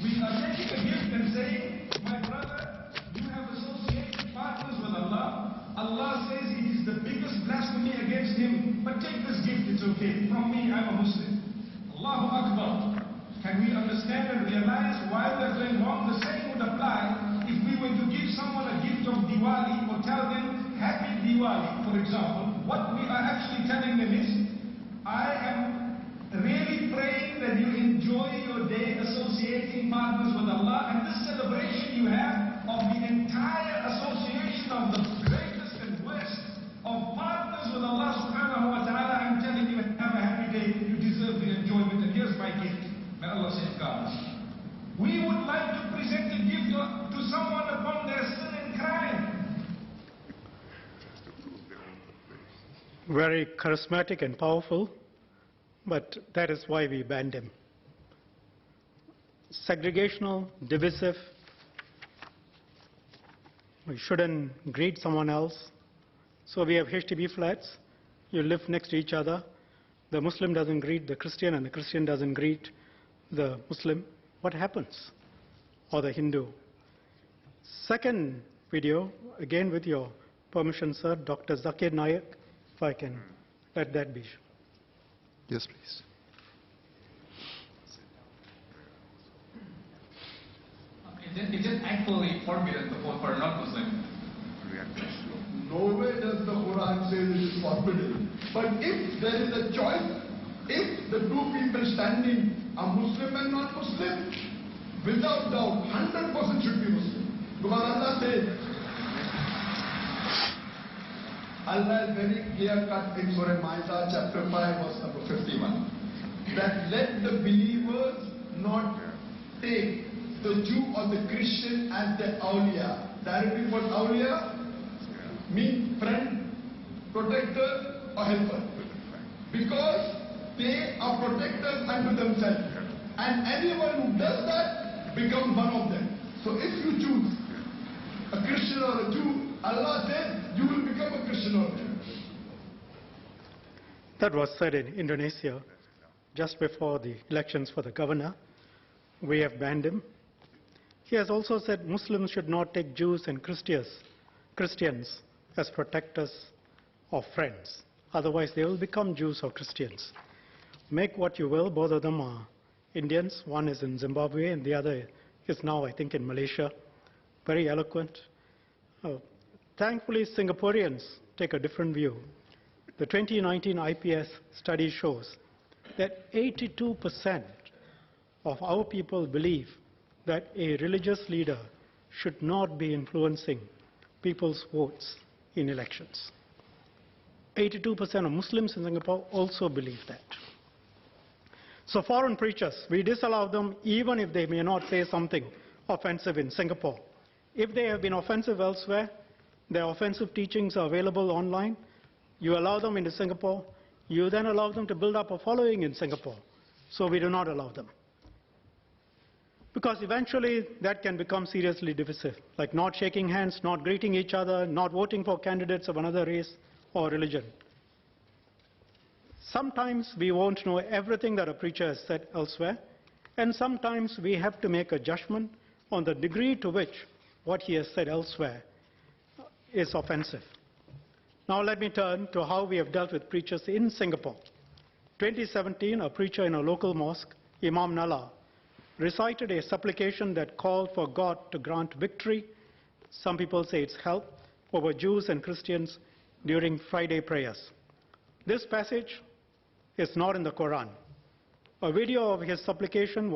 We are taking a gift and saying, my brother, you have associated partners with Allah. Allah says it is the biggest blasphemy against Him, but take this gift, it's okay. From me, I'm a Muslim. Allahu Akbar. Can we understand and realize why we're going wrong? The same would apply if we were to give someone a gift of Diwali or tell them, Happy Diwali, for example. What we are actually telling them is, I am really praying that you enjoy your day associating partners with Allah, and this celebration you have of the entire association of the greatest and worst of partners with Allah subhanahu wa ta'ala, I'm telling you, have a happy day, you deserve the enjoyment, and here's my gift. May Allah safeguard us. We would like to present a gift to someone upon their sin and crime. Very charismatic and powerful, but that is why we banned him. Segregational, divisive. We shouldn't greet someone else. So we have HDB flats. You live next to each other. The Muslim doesn't greet the Christian and the Christian doesn't greet the Muslim. What happens? Or the Hindu. Second video, again with your permission, sir, Dr. Zakir Nayak, if I can let that be. Yes, please. It is actually forbidden to vote for a non-Muslim. Nowhere does the Quran say this is forbidden. But if there is a choice, if the two people standing are Muslim and non-Muslim, without doubt, 100% should be Muslim. Because Allah says, Allah is very clear-cut in Surah Ma'idah, chapter 5, verse number 51, that let the believers not take the Jew or the Christian as their awliya. Directly for awliya means friend, protector or helper. Because they are protectors unto themselves. And anyone who does that becomes one of them. So if you choose a Christian or a Jew, Allah says you will become a Christian or a Jew. That was said in Indonesia just before the elections for the governor. We have banned him. He has also said Muslims should not take Jews and Christians as protectors or friends. Otherwise they will become Jews or Christians. Make what you will, both of them are Indians. One is in Zimbabwe and the other is now, I think, in Malaysia. Very eloquent. Thankfully, Singaporeans take a different view. The 2019 IPS study shows that 82% of our people believe that a religious leader should not be influencing people's votes in elections. 82% of Muslims in Singapore also believe that. So foreign preachers, we disallow them even if they may not say something offensive in Singapore. If they have been offensive elsewhere, their offensive teachings are available online. You allow them into Singapore. You then allow them to build up a following in Singapore. So we do not allow them. Because eventually that can become seriously divisive, like not shaking hands, not greeting each other, not voting for candidates of another race or religion. Sometimes we won't know everything that a preacher has said elsewhere, and sometimes we have to make a judgment on the degree to which what he has said elsewhere is offensive. Now let me turn to how we have dealt with preachers in Singapore. 2017, a preacher in a local mosque, Imam Nalla, recited a supplication that called for God to grant victory, some people say it's help, over Jews and Christians during Friday prayers. This passage is not in the Quran. A video of his supplication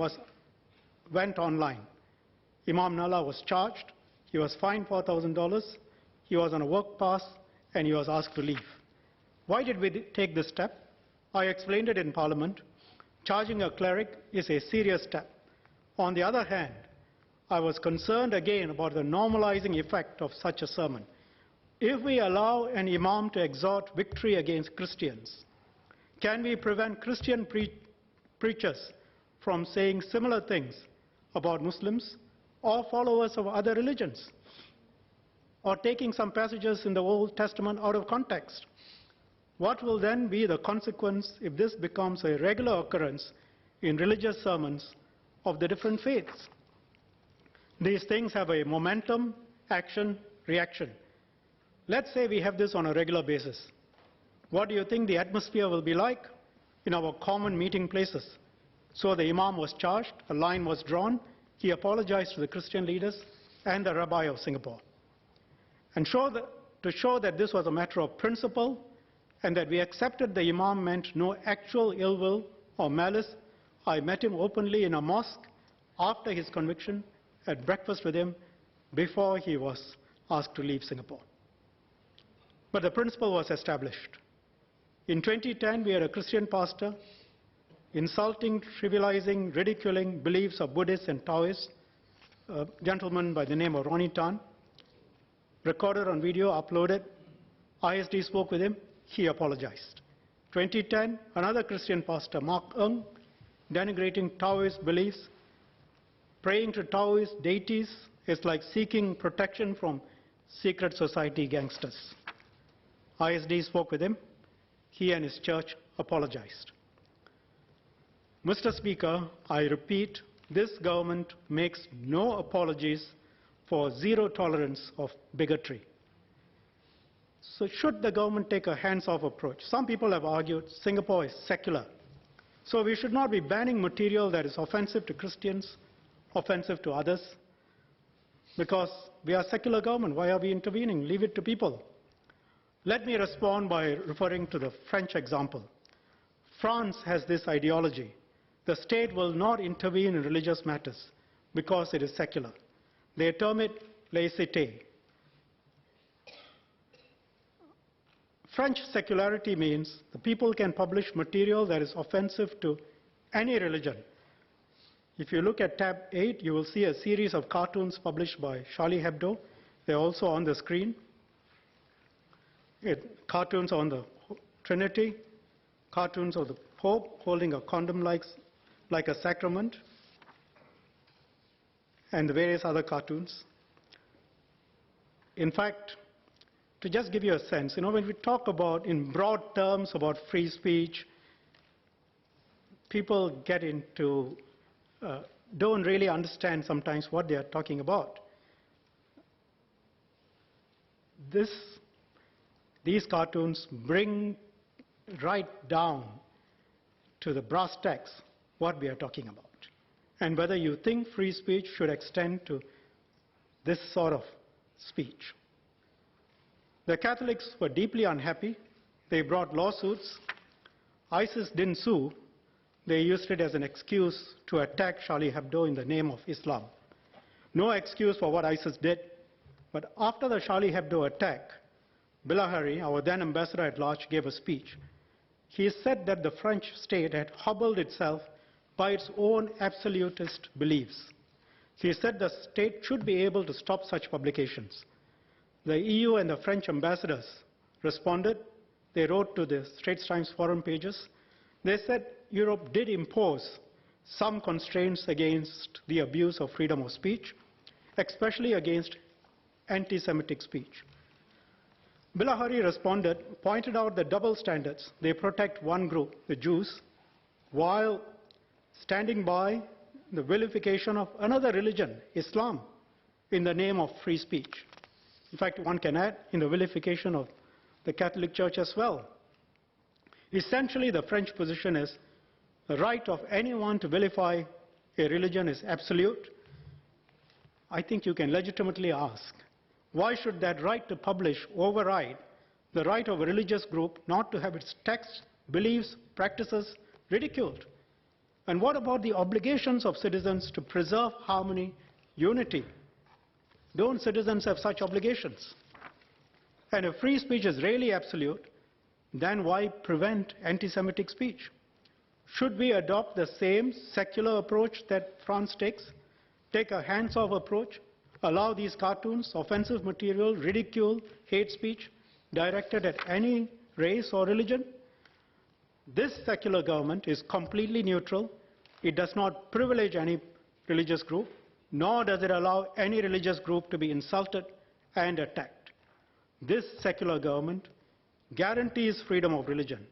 went online. Imam Nalla was charged. He was fined $4,000. He was on a work pass, and he was asked to leave. Why did we take this step? I explained it in Parliament. Charging a cleric is a serious step. On the other hand, I was concerned again about the normalizing effect of such a sermon. If we allow an imam to exhort victory against Christians, can we prevent Christian preachers from saying similar things about Muslims or followers of other religions, or taking some passages in the Old Testament out of context? What will then be the consequence if this becomes a regular occurrence in religious sermons of the different faiths? These things have a momentum, action, reaction. Let's say we have this on a regular basis. What do you think the atmosphere will be like in our common meeting places? So the imam was charged, a line was drawn, he apologized to the Christian leaders and the rabbi of Singapore. And to show that this was a matter of principle and that we accepted the imam meant no actual ill will or malice, I met him openly in a mosque after his conviction, had breakfast with him before he was asked to leave Singapore. But the principle was established. In 2010, we had a Christian pastor insulting, trivializing, ridiculing beliefs of Buddhists and Taoists, a gentleman by the name of Ronnie Tan, recorded on video, uploaded. ISD spoke with him. He apologized. 2010, another Christian pastor, Mark Ng, denigrating Taoist beliefs. Praying to Taoist deities is like seeking protection from secret society gangsters. ISD spoke with him. He and his church apologized. Mr. Speaker, I repeat, this government makes no apologies for zero tolerance of bigotry. So should the government take a hands-off approach? Some people have argued Singapore is secular. So we should not be banning material that is offensive to Christians, offensive to others. Because we are a secular government, why are we intervening? Leave it to people. Let me respond by referring to the French example. France has this ideology. The state will not intervene in religious matters because it is secular. They term it laïcité. French secularity means the people can publish material that is offensive to any religion. If you look at tab 8, you will see a series of cartoons published by Charlie Hebdo. They're also on the screen. Cartoons on the Trinity, cartoons of the Pope holding a condom like a sacrament, and the various other cartoons. In fact, to just give you a sense, when we talk about, in broad terms, about free speech, people get into, don't really understand sometimes what they are talking about. These cartoons bring right down to the brass tacks what we are talking about, and whether you think free speech should extend to this sort of speech. The Catholics were deeply unhappy. They brought lawsuits. ISIS didn't sue, they used it as an excuse to attack Charlie Hebdo in the name of Islam. No excuse for what ISIS did, but after the Charlie Hebdo attack, Bilahari, our then ambassador at large, gave a speech. He said that the French state had hobbled itself by its own absolutist beliefs. He said the state should be able to stop such publications. The EU and the French ambassadors responded. They wrote to the Straits Times forum pages. They said Europe did impose some constraints against the abuse of freedom of speech, especially against anti-Semitic speech. Bilahari responded, pointed out the double standards. They protect one group, the Jews, while standing by the vilification of another religion, Islam, in the name of free speech. In fact, one can add in the vilification of the Catholic Church as well. Essentially, the French position is the right of anyone to vilify a religion is absolute. I think you can legitimately ask, why should that right to publish override the right of a religious group not to have its texts, beliefs, practices ridiculed? And what about the obligations of citizens to preserve harmony, unity? Don't citizens have such obligations? And if free speech is really absolute, then why prevent anti-Semitic speech? Should we adopt the same secular approach that France takes? Take a hands-off approach, allow these cartoons, offensive material, ridicule, hate speech directed at any race or religion? This secular government is completely neutral. It does not privilege any religious group, nor does it allow any religious group to be insulted and attacked. This secular government guarantees freedom of religion.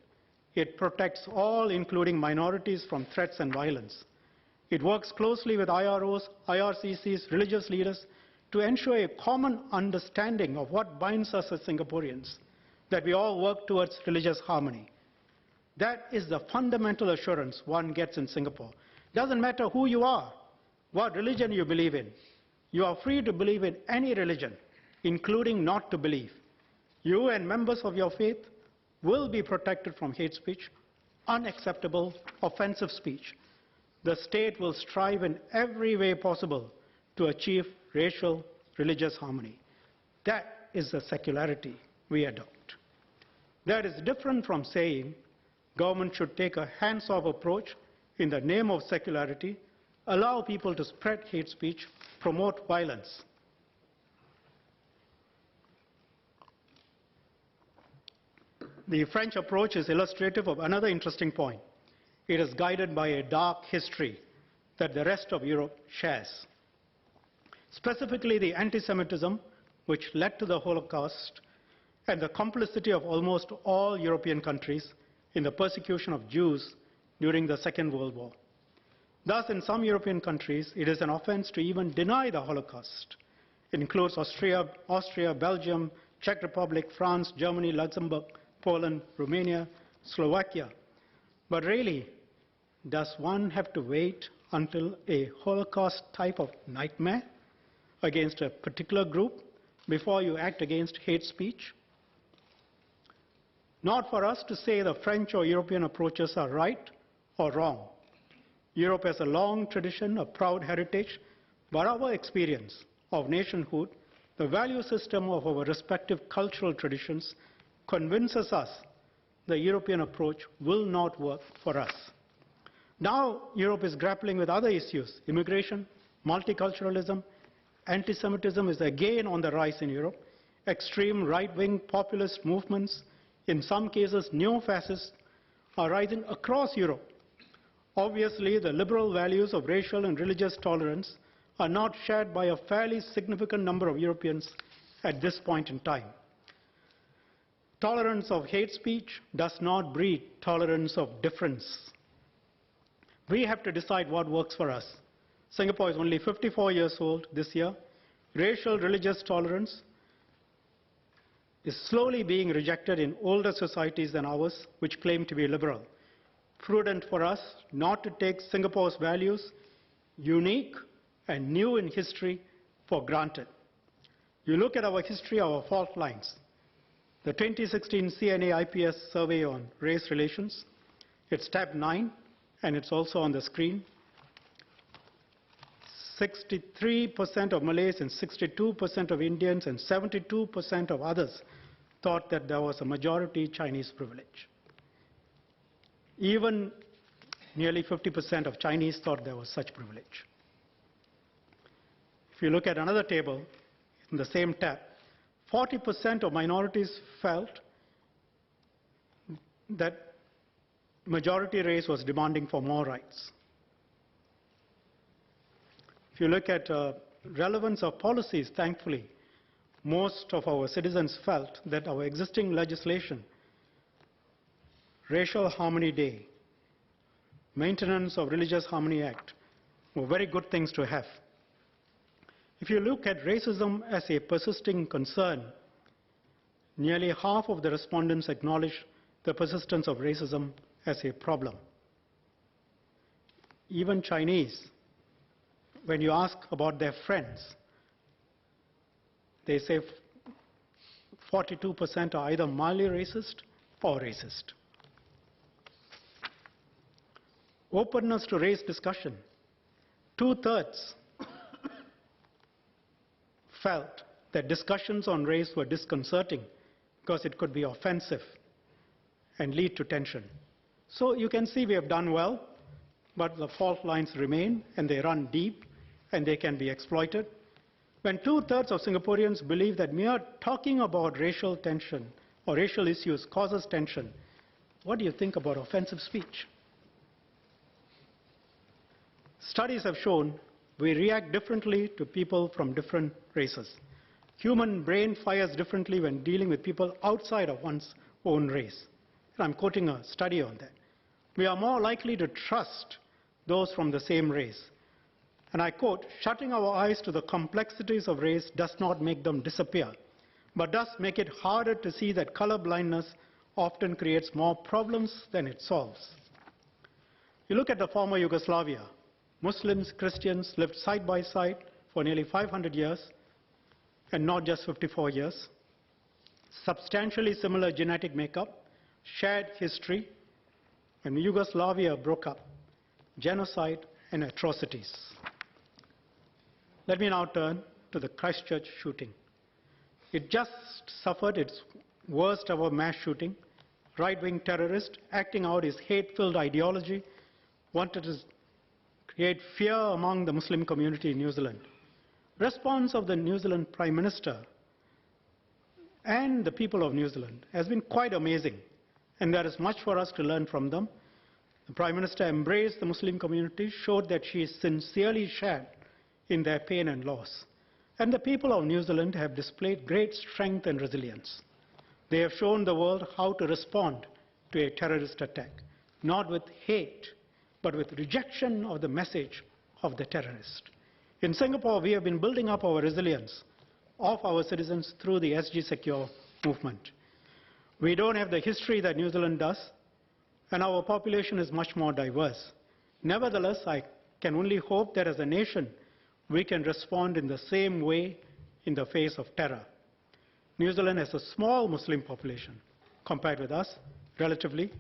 It protects all, including minorities, from threats and violence. It works closely with IROs, IRCCs, religious leaders to ensure a common understanding of what binds us as Singaporeans, that we all work towards religious harmony. That is the fundamental assurance one gets in Singapore. Doesn't matter who you are, what religion you believe in. You are free to believe in any religion, including not to believe. You and members of your faith will be protected from hate speech, unacceptable, offensive speech. The state will strive in every way possible to achieve racial, religious harmony. That is the secularity we adopt. That is different from saying government should take a hands-off approach in the name of secularity, allow people to spread hate speech, promote violence. The French approach is illustrative of another interesting point. It is guided by a dark history that the rest of Europe shares. Specifically, the anti-Semitism, which led to the Holocaust, and the complicity of almost all European countries in the persecution of Jews during the Second World War. Thus, in some European countries, it is an offense to even deny the Holocaust. It includes Austria, Belgium, Czech Republic, France, Germany, Luxembourg, Poland, Romania, Slovakia. But really, does one have to wait until a Holocaust type of nightmare against a particular group before you act against hate speech? Not for us to say the French or European approaches are right or wrong. Europe has a long tradition, a proud heritage, but our experience of nationhood, the value system of our respective cultural traditions, convinces us the European approach will not work for us. Now Europe is grappling with other issues: immigration, multiculturalism. Anti-Semitism is again on the rise in Europe. Extreme right-wing populist movements, in some cases neo-fascists, are rising across Europe. Obviously, the liberal values of racial and religious tolerance are not shared by a fairly significant number of Europeans at this point in time. Tolerance of hate speech does not breed tolerance of difference. We have to decide what works for us. Singapore is only 54 years old this year. Racial religious tolerance is slowly being rejected in older societies than ours, which claim to be liberal. Prudent for us not to take Singapore's values, unique and new in history, for granted. You look at our history, our fault lines. The 2016 CNA IPS survey on race relations, it's tab 9, and it's also on the screen. 63% of Malays and 62% of Indians and 72% of others thought that there was a majority Chinese privilege. Even nearly 50% of Chinese thought there was such privilege. If you look at another table in the same tab, 40% of minorities felt that majority race was demanding for more rights. If you look at relevance of policies, thankfully, most of our citizens felt that our existing legislation, Racial Harmony Day, Maintenance of Religious Harmony Act, were very good things to have. If you look at racism as a persisting concern, nearly half of the respondents acknowledge the persistence of racism as a problem. Even Chinese, when you ask about their friends, they say 42% are either mildly racist or racist. Openness to race discussion. 2/3 felt that discussions on race were disconcerting because it could be offensive and lead to tension. So you can see we have done well, but the fault lines remain and they run deep and they can be exploited. When 2/3 of Singaporeans believe that mere talking about racial tension or racial issues causes tension, what do you think about offensive speech? Studies have shown we react differently to people from different races. Human brain fires differently when dealing with people outside of one's own race. And I'm quoting a study on that. We are more likely to trust those from the same race. And I quote, shutting our eyes to the complexities of race does not make them disappear, but does make it harder to see that color blindness often creates more problems than it solves. You look at the former Yugoslavia. Muslims, Christians lived side by side for nearly 500 years, and not just 54 years. Substantially similar genetic makeup, shared history. When Yugoslavia broke up, genocide and atrocities. Let me now turn to the Christchurch shooting. It just suffered its worst ever mass shooting. Right-wing terrorist acting out his hate-filled ideology wanted to create fear among the Muslim community in New Zealand. Response of the New Zealand Prime Minister and the people of New Zealand has been quite amazing, and there is much for us to learn from them. The Prime Minister embraced the Muslim community, showed that she is sincerely shared in their pain and loss. And the people of New Zealand have displayed great strength and resilience. They have shown the world how to respond to a terrorist attack, not with hate, but with rejection of the message of the terrorist. In Singapore, we have been building up our resilience of our citizens through the SG Secure movement. We don't have the history that New Zealand does, and our population is much more diverse. Nevertheless, I can only hope that as a nation, we can respond in the same way in the face of terror. New Zealand has a small Muslim population compared with us, relatively.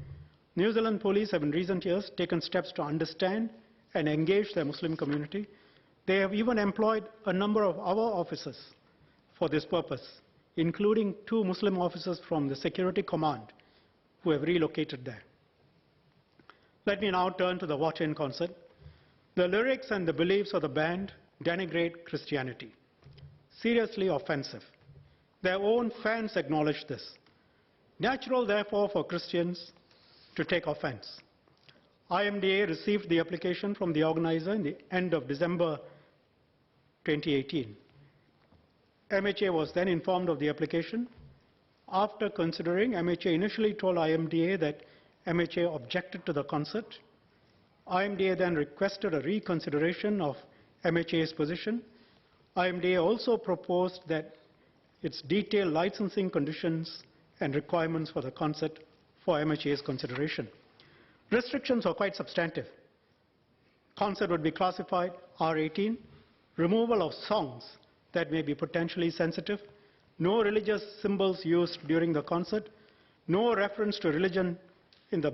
New Zealand police have in recent years taken steps to understand and engage their Muslim community. They have even employed a number of our officers for this purpose, including 2 Muslim officers from the Security Command who have relocated there. Let me now turn to the Watch In concert. The lyrics and the beliefs of the band denigrate Christianity. Seriously offensive. Their own fans acknowledge this. Natural, therefore, for Christians to take offense. IMDA received the application from the organizer in the end of December 2018. MHA was then informed of the application. After considering, MHA initially told IMDA that MHA objected to the concert. IMDA then requested a reconsideration of MHA's position. IMDA also proposed that its detailed licensing conditions and requirements for the concert for MHA's consideration. Restrictions are quite substantive. Concert would be classified R18, removal of songs that may be potentially sensitive, no religious symbols used during the concert, no reference to religion in the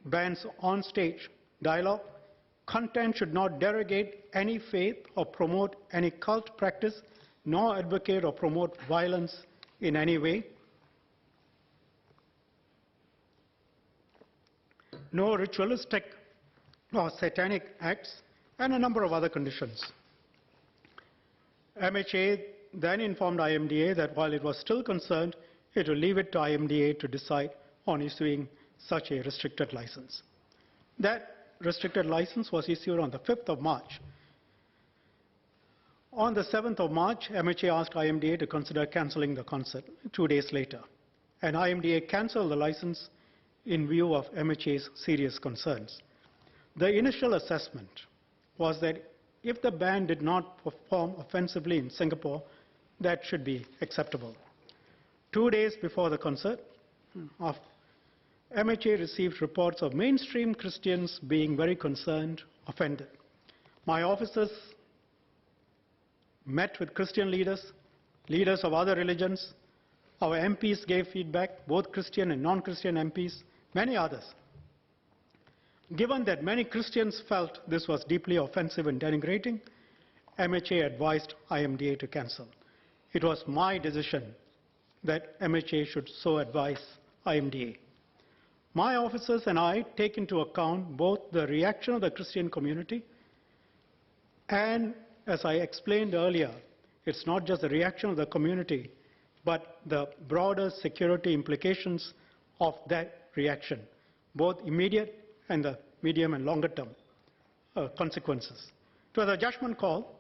band's on-stage dialogue. Content should not derogate any faith or promote any cult practice, nor advocate or promote violence in any way. No ritualistic or satanic acts, and a number of other conditions. MHA then informed IMDA that while it was still concerned, it will leave it to IMDA to decide on issuing such a restricted license. That restricted license was issued on the 5th of March. On the 7th of March, MHA asked IMDA to consider cancelling the concert 2 days later, and IMDA cancelled the license in view of MHA's serious concerns. The initial assessment was that if the band did not perform offensively in Singapore, that should be acceptable. 2 days before the concert, MHA received reports of mainstream Christians being very concerned, offended. My officers met with Christian leaders, leaders of other religions. Our MPs gave feedback, both Christian and non-Christian MPs, many others. Given that many Christians felt this was deeply offensive and denigrating, MHA advised IMDA to cancel. It was my decision that MHA should so advise IMDA. My officers and I take into account both the reaction of the Christian community and, as I explained earlier, it's not just the reaction of the community, but the broader security implications of that reaction, both immediate and the medium and longer term consequences. It was a judgment call.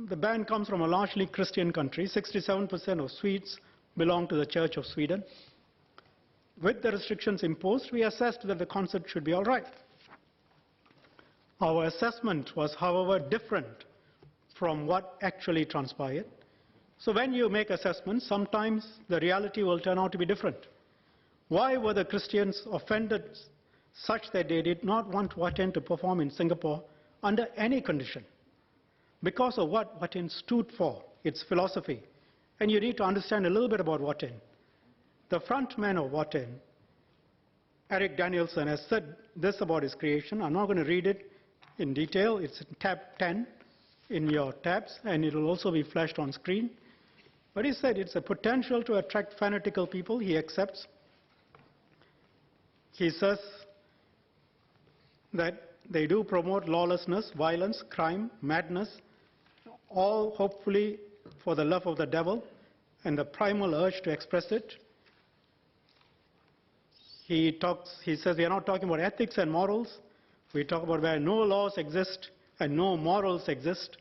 The ban comes from a largely Christian country. 67% of Swedes belong to the Church of Sweden. With the restrictions imposed, we assessed that the concert should be all right. Our assessment was, however, different from what actually transpired. So when you make assessments, sometimes the reality will turn out to be different. Why were the Christians offended such that they did not want Waten to perform in Singapore under any condition? Because of what Waten stood for, its philosophy. And you need to understand a little bit about Waten. The front man of Waten, Eric Danielson, has said this about his creation. I'm not going to read it in detail. It's in tab 10 in your tabs, and it will also be flashed on screen. But he said it's a potential to attract fanatical people. He accepts. He says that they do promote lawlessness, violence, crime, madness, all hopefully for the love of the devil and the primal urge to express it. He says we are not talking about ethics and morals. We talk about where no laws exist and no morals exist.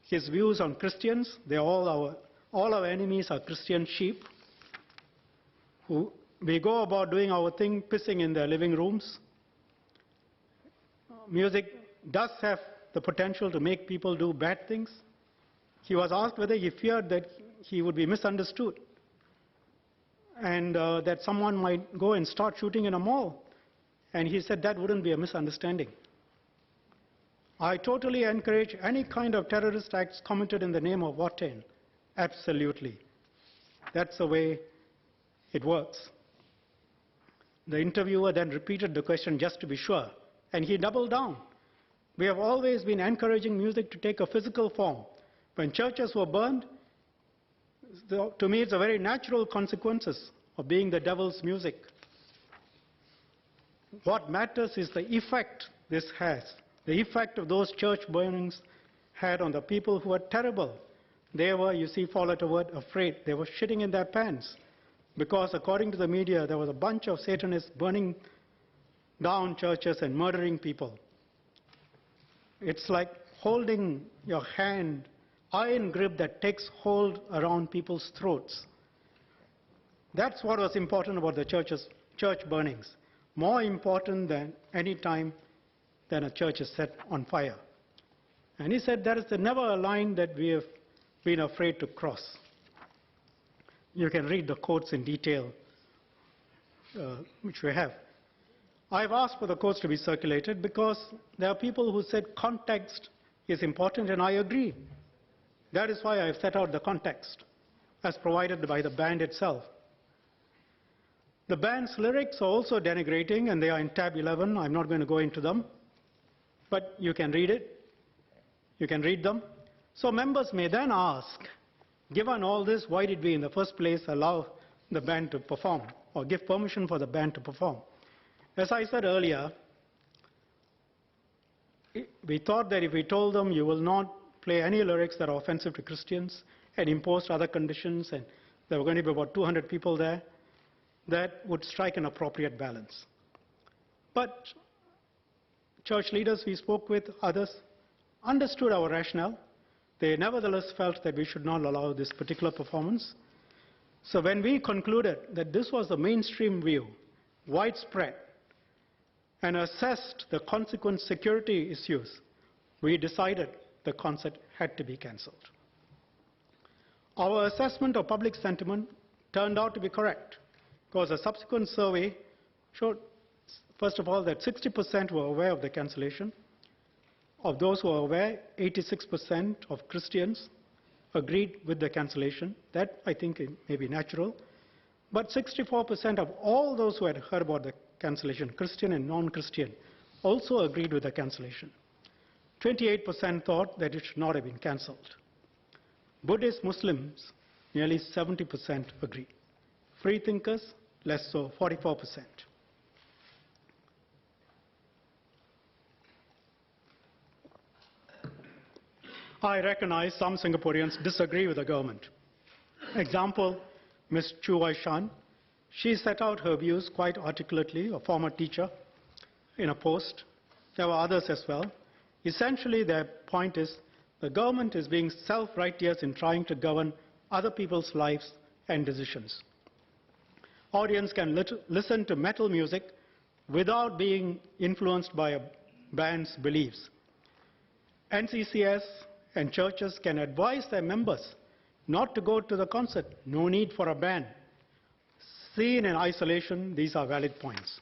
His views on Christians, all our enemies are Christian sheep who we go about doing our thing, pissing in their living rooms. Music does have the potential to make people do bad things. He was asked whether he feared that he would be misunderstood and that someone might go and start shooting in a mall. And he said that wouldn't be a misunderstanding. I totally encourage any kind of terrorist acts committed in the name of Waten. Absolutely. That's the way it works. The interviewer then repeated the question just to be sure, and he doubled down. We have always been encouraging music to take a physical form. When churches were burned, to me it's a very natural consequences of being the devil's music. What matters is the effect this has. The effect of those church burnings had on the people who were terrible. They were, you see, 4-letter word, afraid. They were shitting in their pants. Because according to the media, there was a bunch of Satanists burning down churches and murdering people. It's like holding your hand, iron grip that takes hold around people's throats. That's what was important about the church burnings. More important than any time than a church is set on fire. And he said there is never a line that we have been afraid to cross. You can read the quotes in detail, which we have. I've asked for the quotes to be circulated because there are people who said context is important, and I agree. That is why I've set out the context as provided by the band itself. The band's lyrics are also denigrating, and they are in tab 11. I'm not going to go into them, but you can read it. You can read them. So members may then ask, given all this, why did we in the first place allow the band to perform or give permission for the band to perform? As I said earlier, we thought that if we told them you will not play any lyrics that are offensive to Christians and imposed other conditions, and there were going to be about 200 people there, that would strike an appropriate balance. But church leaders we spoke with, others, understood our rationale. They nevertheless felt that we should not allow this particular performance. So when we concluded that this was the mainstream view, widespread, and assessed the consequent security issues, we decided the concert had to be cancelled. Our assessment of public sentiment turned out to be correct, because a subsequent survey showed, first of all, that 60% were aware of the cancellation. Of those who are aware, 86% of Christians agreed with the cancellation. That, I think, may be natural. But 64% of all those who had heard about the cancellation, Christian and non-Christian, also agreed with the cancellation. 28% thought that it should not have been cancelled. Buddhist Muslims, nearly 70% agree. Free thinkers, less so, 44%. I recognize some Singaporeans disagree with the government. Example, Ms. Chu Wai Shan. She set out her views quite articulately, a former teacher, in a post. There were others as well. Essentially, their point is the government is being self-righteous in trying to govern other people's lives and decisions. Audience can listen to metal music without being influenced by a band's beliefs. NCCS and churches can advise their members not to go to the concert. No need for a ban. Seen in isolation, these are valid points.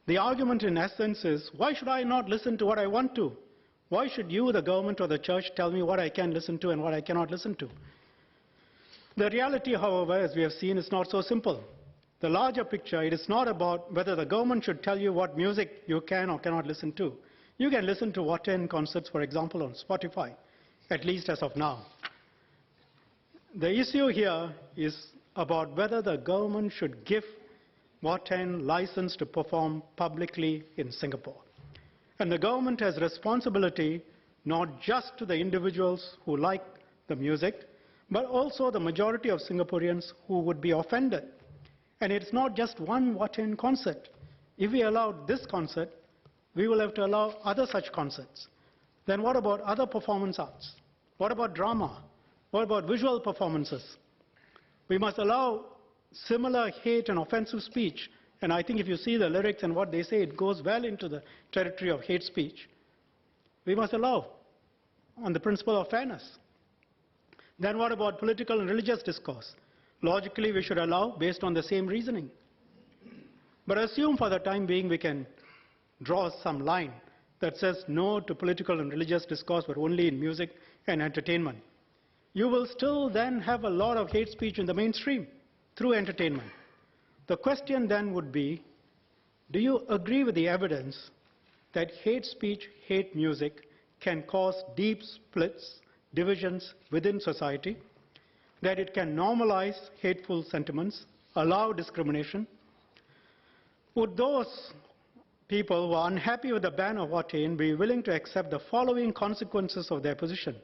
The argument in essence is, why should I not listen to what I want to? Why should you, the government or the church, tell me what I can listen to and what I cannot listen to? The reality, however, as we have seen, is not so simple. The larger picture, it is not about whether the government should tell you what music you can or cannot listen to. You can listen to Waten concerts, for example, on Spotify, at least as of now. The issue here is about whether the government should give Waten license to perform publicly in Singapore. And the government has responsibility not just to the individuals who like the music, but also the majority of Singaporeans who would be offended. And it's not just one Waten concert. If we allow this concert, we will have to allow other such concerts. Then what about other performance arts? What about drama? What about visual performances? We must allow similar hate and offensive speech. And I think if you see the lyrics and what they say, it goes well into the territory of hate speech. We must allow on the principle of fairness. Then what about political and religious discourse? Logically, we should allow based on the same reasoning. But assume for the time being we can draw some line that says no to political and religious discourse, but only in music and entertainment. You will still then have a lot of hate speech in the mainstream through entertainment. The question then would be, do you agree with the evidence that hate speech, hate music can cause deep splits, divisions within society, that it can normalize hateful sentiments, allow discrimination? Would those people who are unhappy with the ban of Waten be willing to accept the following consequences of their position?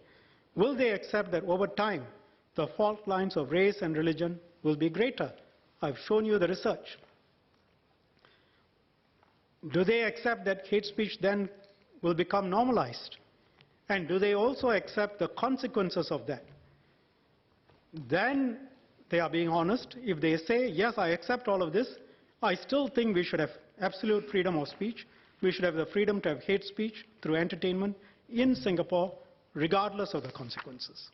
Will they accept that over time the fault lines of race and religion will be greater? I've shown you the research. Do they accept that hate speech then will become normalized? And do they also accept the consequences of that? Then they are being honest. If they say, yes, I accept all of this, I still think we should have absolute freedom of speech. We should have the freedom to have hate speech through entertainment in Singapore, regardless of the consequences.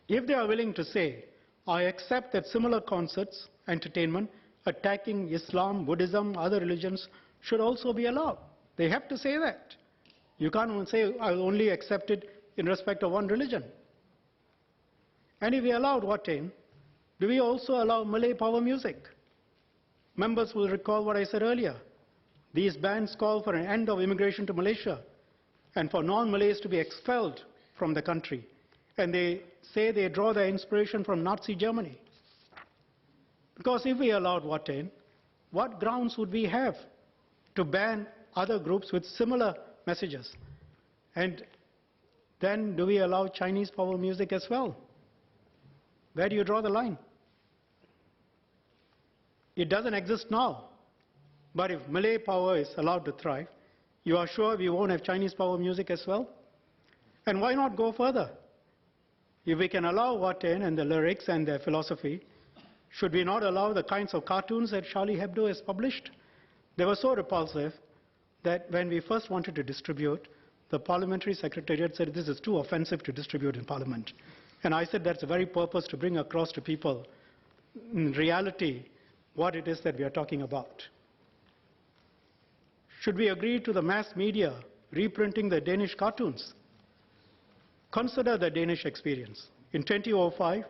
If they are willing to say, I accept that similar concerts, entertainment, attacking Islam, Buddhism, other religions should also be allowed. They have to say that. You can't say, I will only accept it in respect of one religion. And if we allowed Waten, do we also allow Malay power music? Members will recall what I said earlier. These bans call for an end of immigration to Malaysia and for non-Malays to be expelled from the country. And they say they draw their inspiration from Nazi Germany. Because if we allowed what in, what grounds would we have to ban other groups with similar messages? And then do we allow Chinese power music as well? Where do you draw the line? It doesn't exist now. But if Malay power is allowed to thrive, you are sure we won't have Chinese power music as well? And why not go further? If we can allow what in and the lyrics and their philosophy, should we not allow the kinds of cartoons that Charlie Hebdo has published? They were so repulsive that when we first wanted to distribute, the parliamentary secretariat said this is too offensive to distribute in Parliament. And I said that's the very purpose, to bring across to people in reality what it is that we are talking about. Should we agree to the mass media reprinting the Danish cartoons? Consider the Danish experience. In 2005,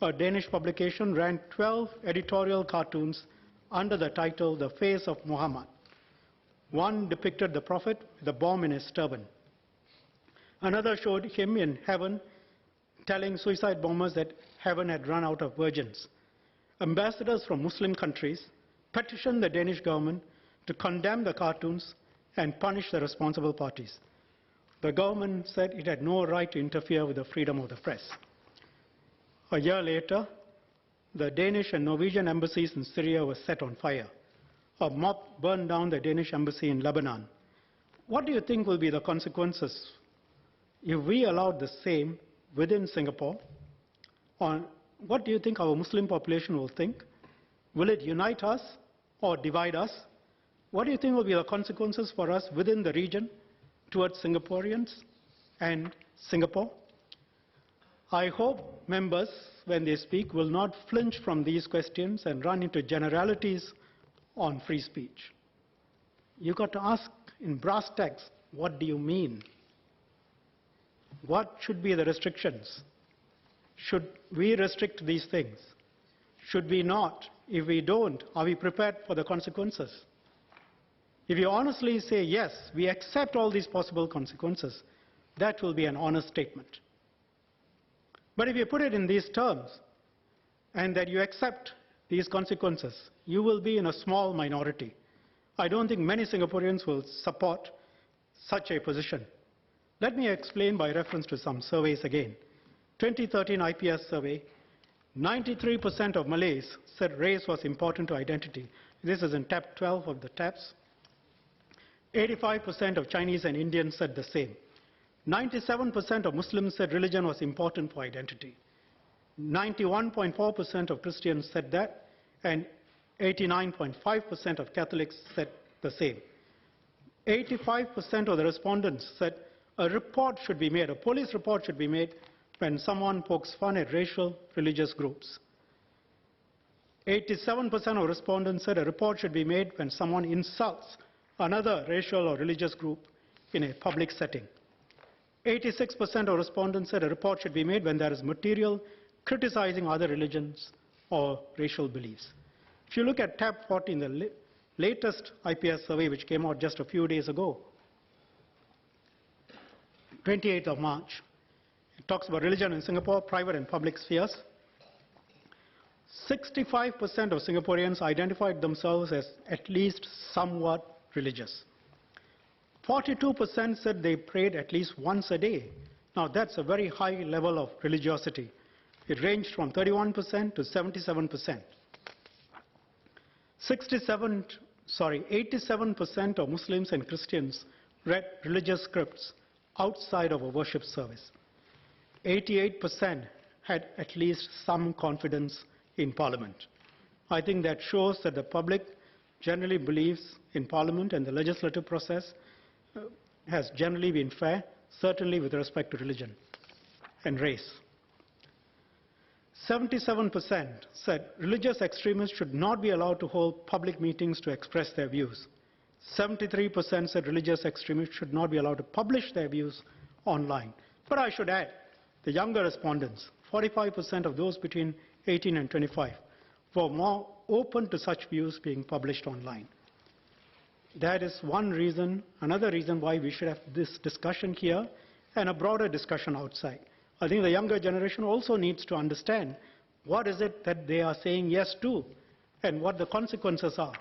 a Danish publication ran 12 editorial cartoons under the title The Face of Muhammad. One depicted the Prophet with a bomb in his turban. Another showed him in heaven telling suicide bombers that heaven had run out of virgins. Ambassadors from Muslim countries petitioned the Danish government to condemn the cartoons and punish the responsible parties. The government said it had no right to interfere with the freedom of the press. A year later, the Danish and Norwegian embassies in Syria were set on fire. A mob burned down the Danish embassy in Lebanon. What do you think will be the consequences if we allowed the same within Singapore? Or what do you think our Muslim population will think? Will it unite us or divide us? What do you think will be the consequences for us within the region towards Singaporeans and Singapore? I hope members, when they speak, will not flinch from these questions and run into generalities on free speech. You've got to ask in brass tacks, what do you mean? What should be the restrictions? Should we restrict these things? Should we not? If we don't, are we prepared for the consequences? If you honestly say, yes, we accept all these possible consequences, that will be an honest statement. But if you put it in these terms, and that you accept these consequences, you will be in a small minority. I don't think many Singaporeans will support such a position. Let me explain by reference to some surveys again. 2013 IPS survey, 93% of Malays said race was important to identity. This is in tab 12 of the tabs. 85% of Chinese and Indians said the same. 97% of Muslims said religion was important for identity. 91.4% of Christians said that, and 89.5% of Catholics said the same. 85% of the respondents said a report should be made, a police report should be made when someone pokes fun at racial, religious groups. 87% of respondents said a report should be made when someone insults another racial or religious group in a public setting. 86% of respondents said a report should be made when there is material criticizing other religions or racial beliefs. If you look at tab 14, the latest IPS survey which came out just a few days ago, 28th of March, it talks about religion in Singapore, private and public spheres. 65% of Singaporeans identified themselves as at least somewhat religious. 42% said they prayed at least once a day. Now that's a very high level of religiosity. It ranged from 31% to 77%. 87% of Muslims and Christians read religious scripts outside of a worship service. 88% had at least some confidence in Parliament. I think that shows that the public generally believes in Parliament, and the legislative process has generally been fair, certainly with respect to religion and race. 77% said religious extremists should not be allowed to hold public meetings to express their views. 73% said religious extremists should not be allowed to publish their views online. But I should add, the younger respondents, 45% of those between 18 and 25, were more open to such views being published online. That is one reason, another reason why we should have this discussion here and a broader discussion outside. I think the younger generation also needs to understand what is it that they are saying yes to and what the consequences are.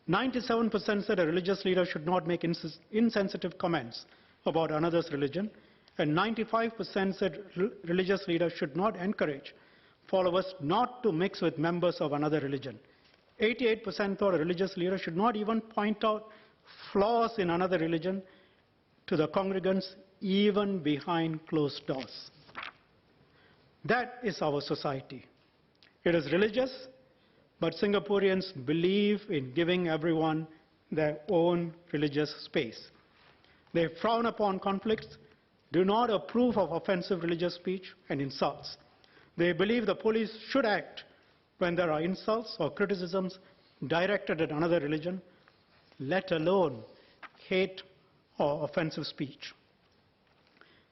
97% said a religious leader should not make insensitive comments about another's religion, and 95% said religious leaders should not encourage followers not to mix with members of another religion. 88% thought a religious leader should not even point out flaws in another religion to the congregants, even behind closed doors. That is our society. It is religious, but Singaporeans believe in giving everyone their own religious space. They frown upon conflicts, do not approve of offensive religious speech and insults. They believe the police should act when there are insults or criticisms directed at another religion, let alone hate or offensive speech.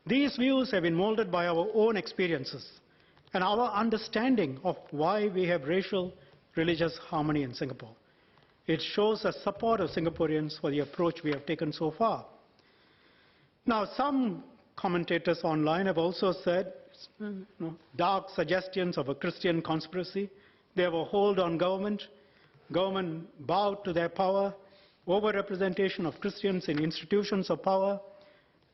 These views have been molded by our own experiences and our understanding of why we have racial religious harmony in Singapore. It shows the support of Singaporeans for the approach we have taken so far. Now, some commentators online have also said dark suggestions of a Christian conspiracy. They have a hold on government. Government bowed to their power. Overrepresentation of Christians in institutions of power.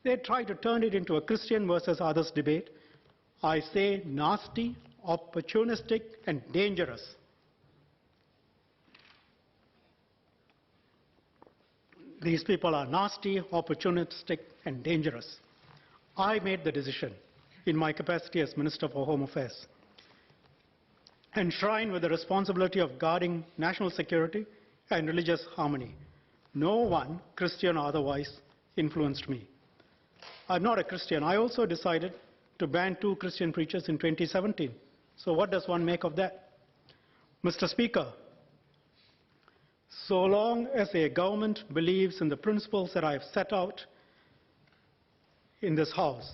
They try to turn it into a Christian versus others debate. I say nasty, opportunistic, and dangerous. These people are nasty, opportunistic, and dangerous. I made the decision in my capacity as Minister for Home Affairs, enshrined with the responsibility of guarding national security and religious harmony. No one, Christian or otherwise, influenced me. I'm not a Christian. I also decided to ban 2 Christian preachers in 2017. So what does one make of that? Mr. Speaker, so long as a government believes in the principles that I have set out in this House,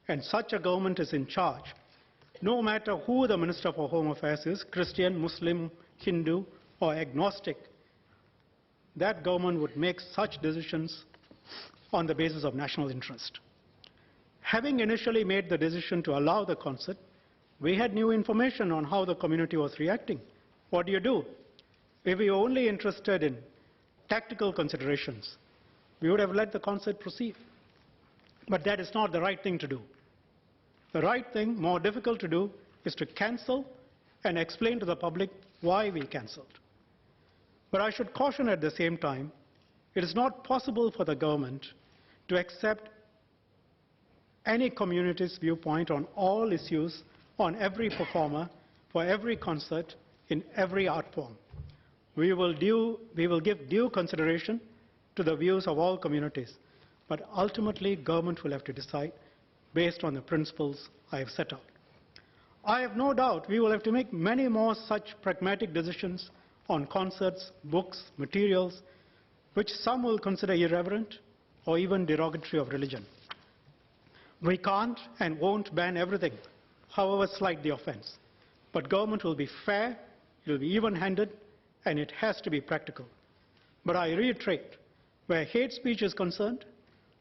and such a government is in charge, no matter who the Minister for Home Affairs is, Christian, Muslim, Hindu, or agnostic, that government would make such decisions on the basis of national interest. Having initially made the decision to allow the concert, we had new information on how the community was reacting. What do? If we were only interested in tactical considerations, we would have let the concert proceed. But that is not the right thing to do. The right thing, more difficult to do, is to cancel and explain to the public why we cancelled. But I should caution at the same time, it is not possible for the government to accept any community's viewpoint on all issues, on every performer, for every concert, in every art form. We will give due consideration to the views of all communities, but ultimately government will have to decide based on the principles I have set out. I have no doubt we will have to make many more such pragmatic decisions on concerts, books, materials, which some will consider irreverent or even derogatory of religion. We can't and won't ban everything, however slight the offense. But government will be fair, it will be even-handed, and it has to be practical. But I reiterate, where hate speech is concerned,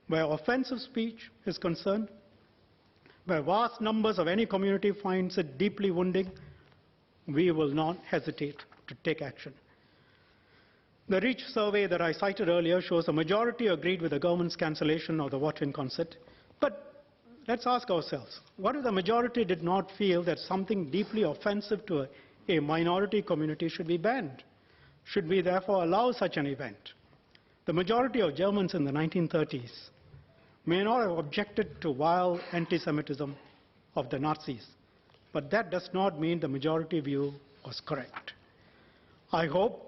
where offensive speech is concerned, where vast numbers of any community finds it deeply wounding, we will not hesitate to take action. The Reach survey that I cited earlier shows a majority agreed with the government's cancellation of the Watwin concert. But let's ask ourselves, what if the majority did not feel that something deeply offensive to a minority community should be banned? Should we therefore allow such an event? The majority of Germans in the 1930s may not have objected to vile anti-Semitism of the Nazis, but that does not mean the majority view was correct. I hope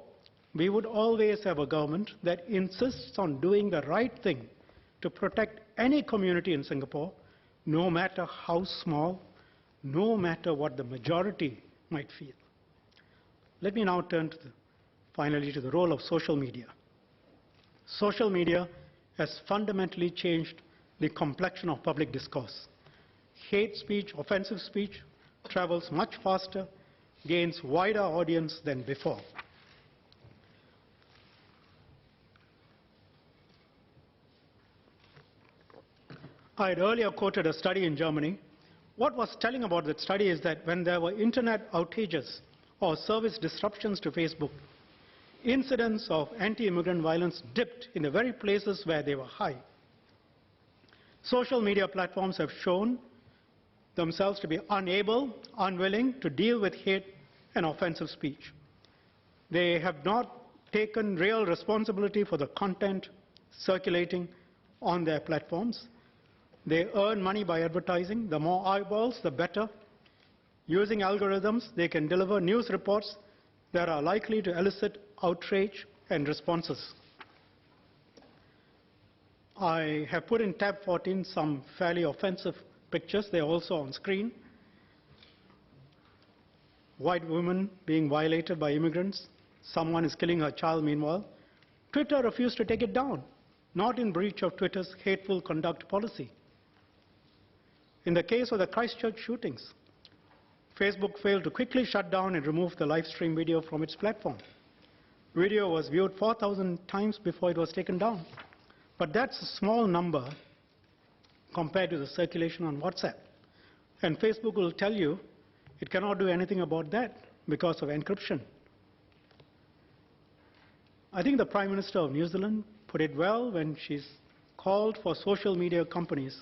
we would always have a government that insists on doing the right thing to protect any community in Singapore, no matter how small, no matter what the majority might feel. Let me now turn finally to the role of social media. Social media has fundamentally changed the complexion of public discourse. Hate speech, offensive speech travels much faster, gains wider audience than before. I had earlier quoted a study in Germany. What was telling about that study is that when there were internet outages or service disruptions to Facebook, incidents of anti-immigrant violence dipped in the very places where they were high. Social media platforms have shown themselves to be unable, unwilling to deal with hate and offensive speech. They have not taken real responsibility for the content circulating on their platforms. They earn money by advertising. The more eyeballs, the better. Using algorithms, they can deliver news reports that are likely to elicit outrage and responses. I have put in tab 14 some fairly offensive pictures. They're also on screen. White women being violated by immigrants. Someone is killing her child meanwhile. Twitter refused to take it down, not in breach of Twitter's hateful conduct policy. In the case of the Christchurch shootings, Facebook failed to quickly shut down and remove the live stream video from its platform. Video was viewed 4,000 times before it was taken down. But that's a small number compared to the circulation on WhatsApp. And Facebook will tell you it cannot do anything about that because of encryption. I think the Prime Minister of New Zealand put it well when she's called for social media companies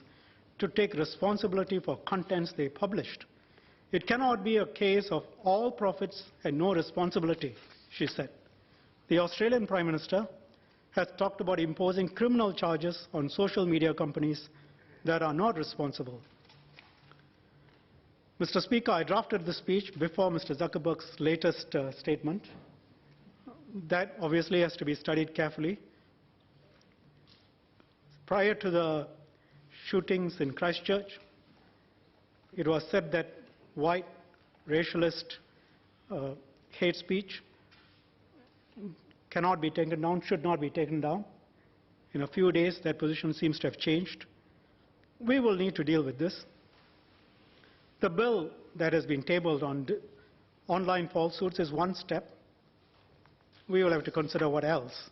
to take responsibility for contents they published. It cannot be a case of all profits and no responsibility, she said. The Australian Prime Minister has talked about imposing criminal charges on social media companies that are not responsible. Mr. Speaker, I drafted the speech before Mr. Zuckerberg's latest statement. That obviously has to be studied carefully. Prior to the shootings in Christchurch, it was said that white racialist hate speech cannot be taken down, should not be taken down. In a few days, that position seems to have changed. We will need to deal with this. The bill that has been tabled on online falsehoods is one step. We will have to consider what else.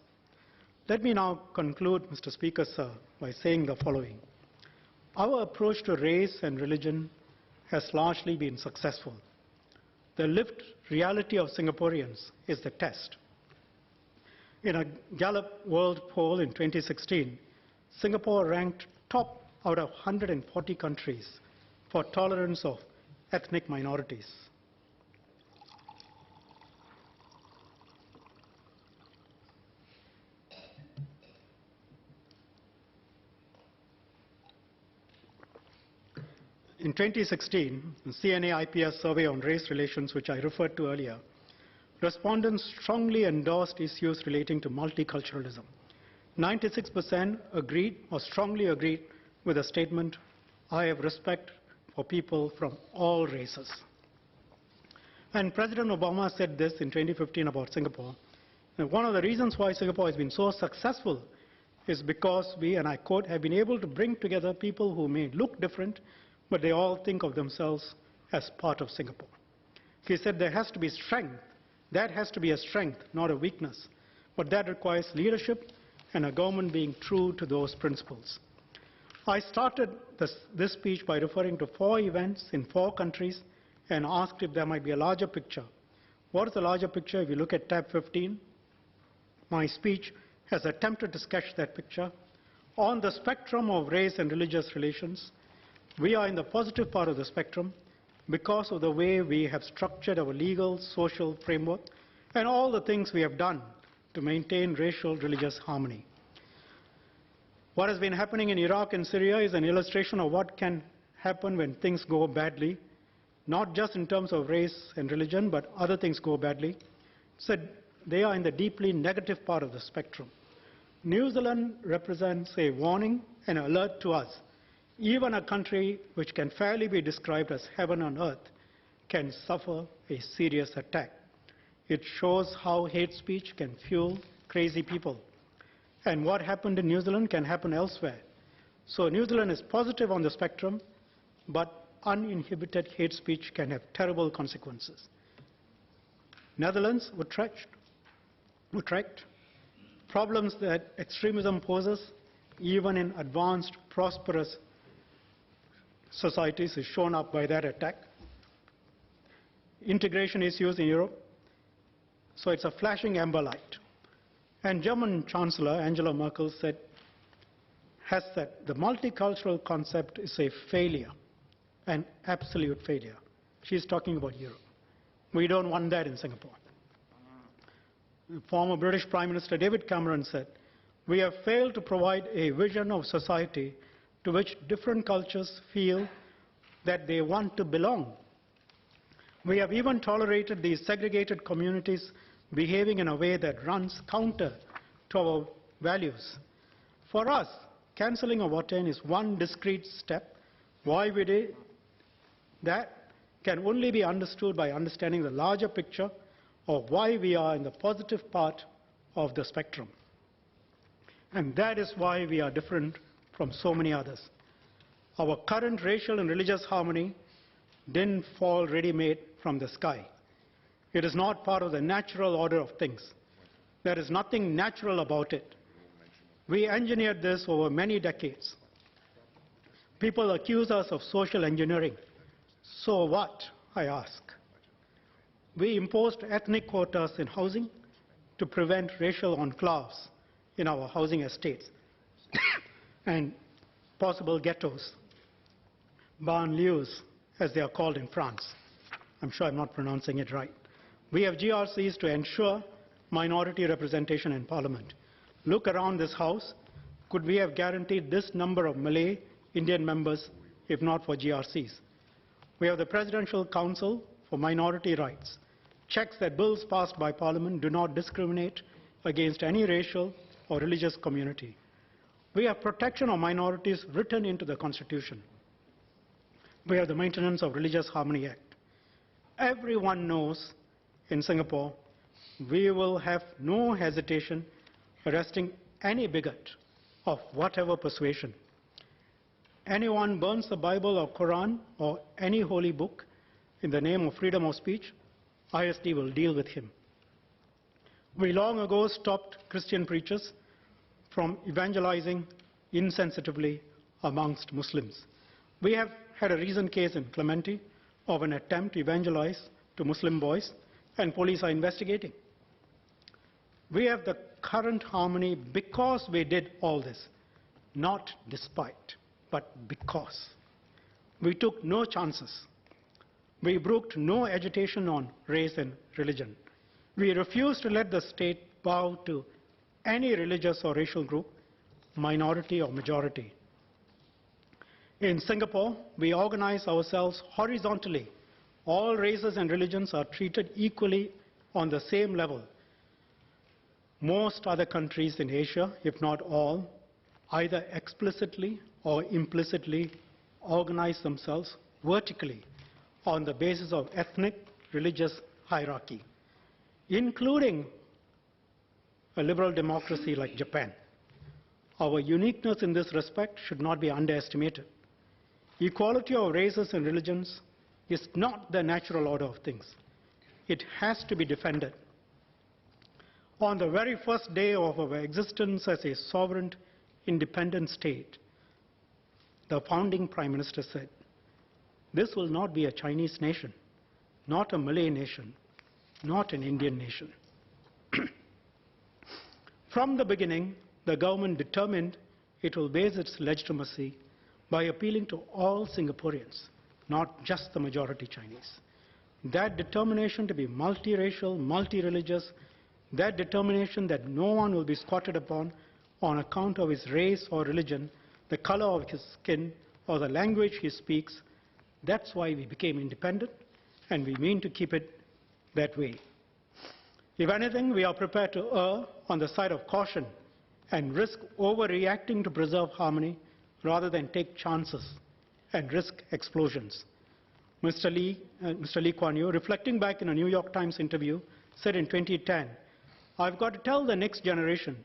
Let me now conclude, Mr. Speaker, sir, by saying the following. Our approach to race and religion has largely been successful. The lived reality of Singaporeans is the test. In a Gallup World Poll in 2016, Singapore ranked top out of 140 countries for tolerance of ethnic minorities. In 2016, the CNA IPS survey on race relations, which I referred to earlier, respondents strongly endorsed issues relating to multiculturalism. 96% agreed or strongly agreed with the statement, I have respect for people from all races. And President Obama said this in 2015 about Singapore. And one of the reasons why Singapore has been so successful is because we, and I quote, have been able to bring together people who may look different, but they all think of themselves as part of Singapore. He said there has to be strength. That has to be a strength, not a weakness. But that requires leadership and a government being true to those principles. I started this speech by referring to 4 events in 4 countries and asked if there might be a larger picture. What is the larger picture? If you look at tab 15, my speech has attempted to sketch that picture. On the spectrum of race and religious relations, we are in the positive part of the spectrum because of the way we have structured our legal, social framework and all the things we have done to maintain racial, religious harmony. What has been happening in Iraq and Syria is an illustration of what can happen when things go badly, not just in terms of race and religion, but other things go badly. So they are in the deeply negative part of the spectrum. New Zealand represents a warning and alert to us. Even a country which can fairly be described as heaven on earth can suffer a serious attack. It shows how hate speech can fuel crazy people. And what happened in New Zealand can happen elsewhere. So New Zealand is positive on the spectrum, but uninhibited hate speech can have terrible consequences. Netherlands, Utrecht. Problems that extremism poses, even in advanced, prosperous societies, is shown up by that attack. Integration issues in Europe. So it's a flashing amber light. And German Chancellor Angela Merkel has said the multicultural concept is a failure, an absolute failure. She's talking about Europe. We don't want that in Singapore. Former British Prime Minister David Cameron said, "We have failed to provide a vision of society to which different cultures feel that they want to belong. We have even tolerated these segregated communities behaving in a way that runs counter to our values. For us, cancelling of Watain is one discrete step. Why we did that can only be understood by understanding the larger picture of why we are in the positive part of the spectrum. And that is why we are different from so many others. Our current racial and religious harmony didn't fall ready-made from the sky. It is not part of the natural order of things. There is nothing natural about it. We engineered this over many decades. People accuse us of social engineering. So what, I ask? We imposed ethnic quotas in housing to prevent racial enclaves in our housing estates and possible ghettos, banlieues, as they are called in France. I'm sure I'm not pronouncing it right. We have GRCs to ensure minority representation in Parliament. Look around this House. Could we have guaranteed this number of Malay Indian members if not for GRCs? We have the Presidential Council for Minority Rights. Checks that bills passed by Parliament do not discriminate against any racial or religious community. We have protection of minorities written into the Constitution. We have the Maintenance of Religious Harmony Act. Everyone knows in Singapore, we will have no hesitation arresting any bigot of whatever persuasion. Anyone burns the Bible or Quran or any holy book in the name of freedom of speech, ISD will deal with him. We long ago stopped Christian preachers from evangelizing insensitively amongst Muslims. We have had a recent case in Clementi of an attempt to evangelize to Muslim boys, and police are investigating. We have the current harmony because we did all this, not despite, but because. We took no chances. We brooked no agitation on race and religion. We refused to let the state bow to any religious or racial group, minority or majority. In Singapore, we organize ourselves horizontally. All races and religions are treated equally on the same level. Most other countries in Asia, if not all, either explicitly or implicitly organize themselves vertically on the basis of ethnic, religious hierarchy, including a liberal democracy like Japan. Our uniqueness in this respect should not be underestimated. Equality of races and religions is not the natural order of things. It has to be defended. On the very first day of our existence as a sovereign, independent state, the founding Prime Minister said, "This will not be a Chinese nation, not a Malay nation, not an Indian nation." From the beginning, the government determined it will base its legitimacy by appealing to all Singaporeans, not just the majority Chinese. That determination to be multiracial, multi-religious, that determination that no one will be squatted upon on account of his race or religion, the color of his skin, or the language he speaks, that's why we became independent, and we mean to keep it that way. If anything, we are prepared to err on the side of caution and risk overreacting to preserve harmony rather than take chances and risk explosions. Mr. Lee Kuan Yew, reflecting back in a New York Times interview, said in 2010, "I've got to tell the next generation,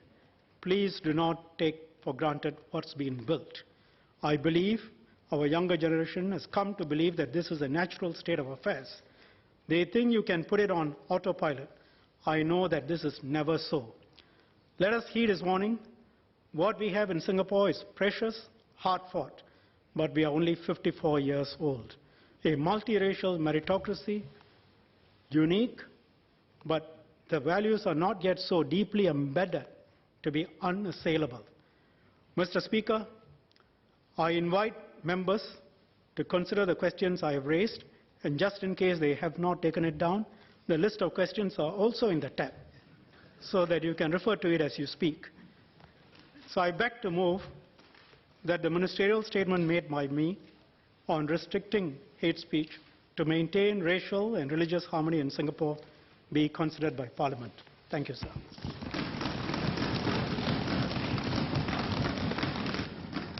please do not take for granted what's been built. I believe our younger generation has come to believe that this is a natural state of affairs. They think you can put it on autopilot. I know that this is never so. Let us heed his warning. What we have in Singapore is precious, hard-fought, but we are only 54 years old. A multiracial meritocracy, unique, but the values are not yet so deeply embedded to be unassailable. Mr. Speaker, I invite members to consider the questions I have raised, and just in case they have not taken it down, the list of questions are also in the tab, so that you can refer to it as you speak. So I beg to move that the ministerial statement made by me on restricting hate speech to maintain racial and religious harmony in Singapore be considered by Parliament. Thank you, sir.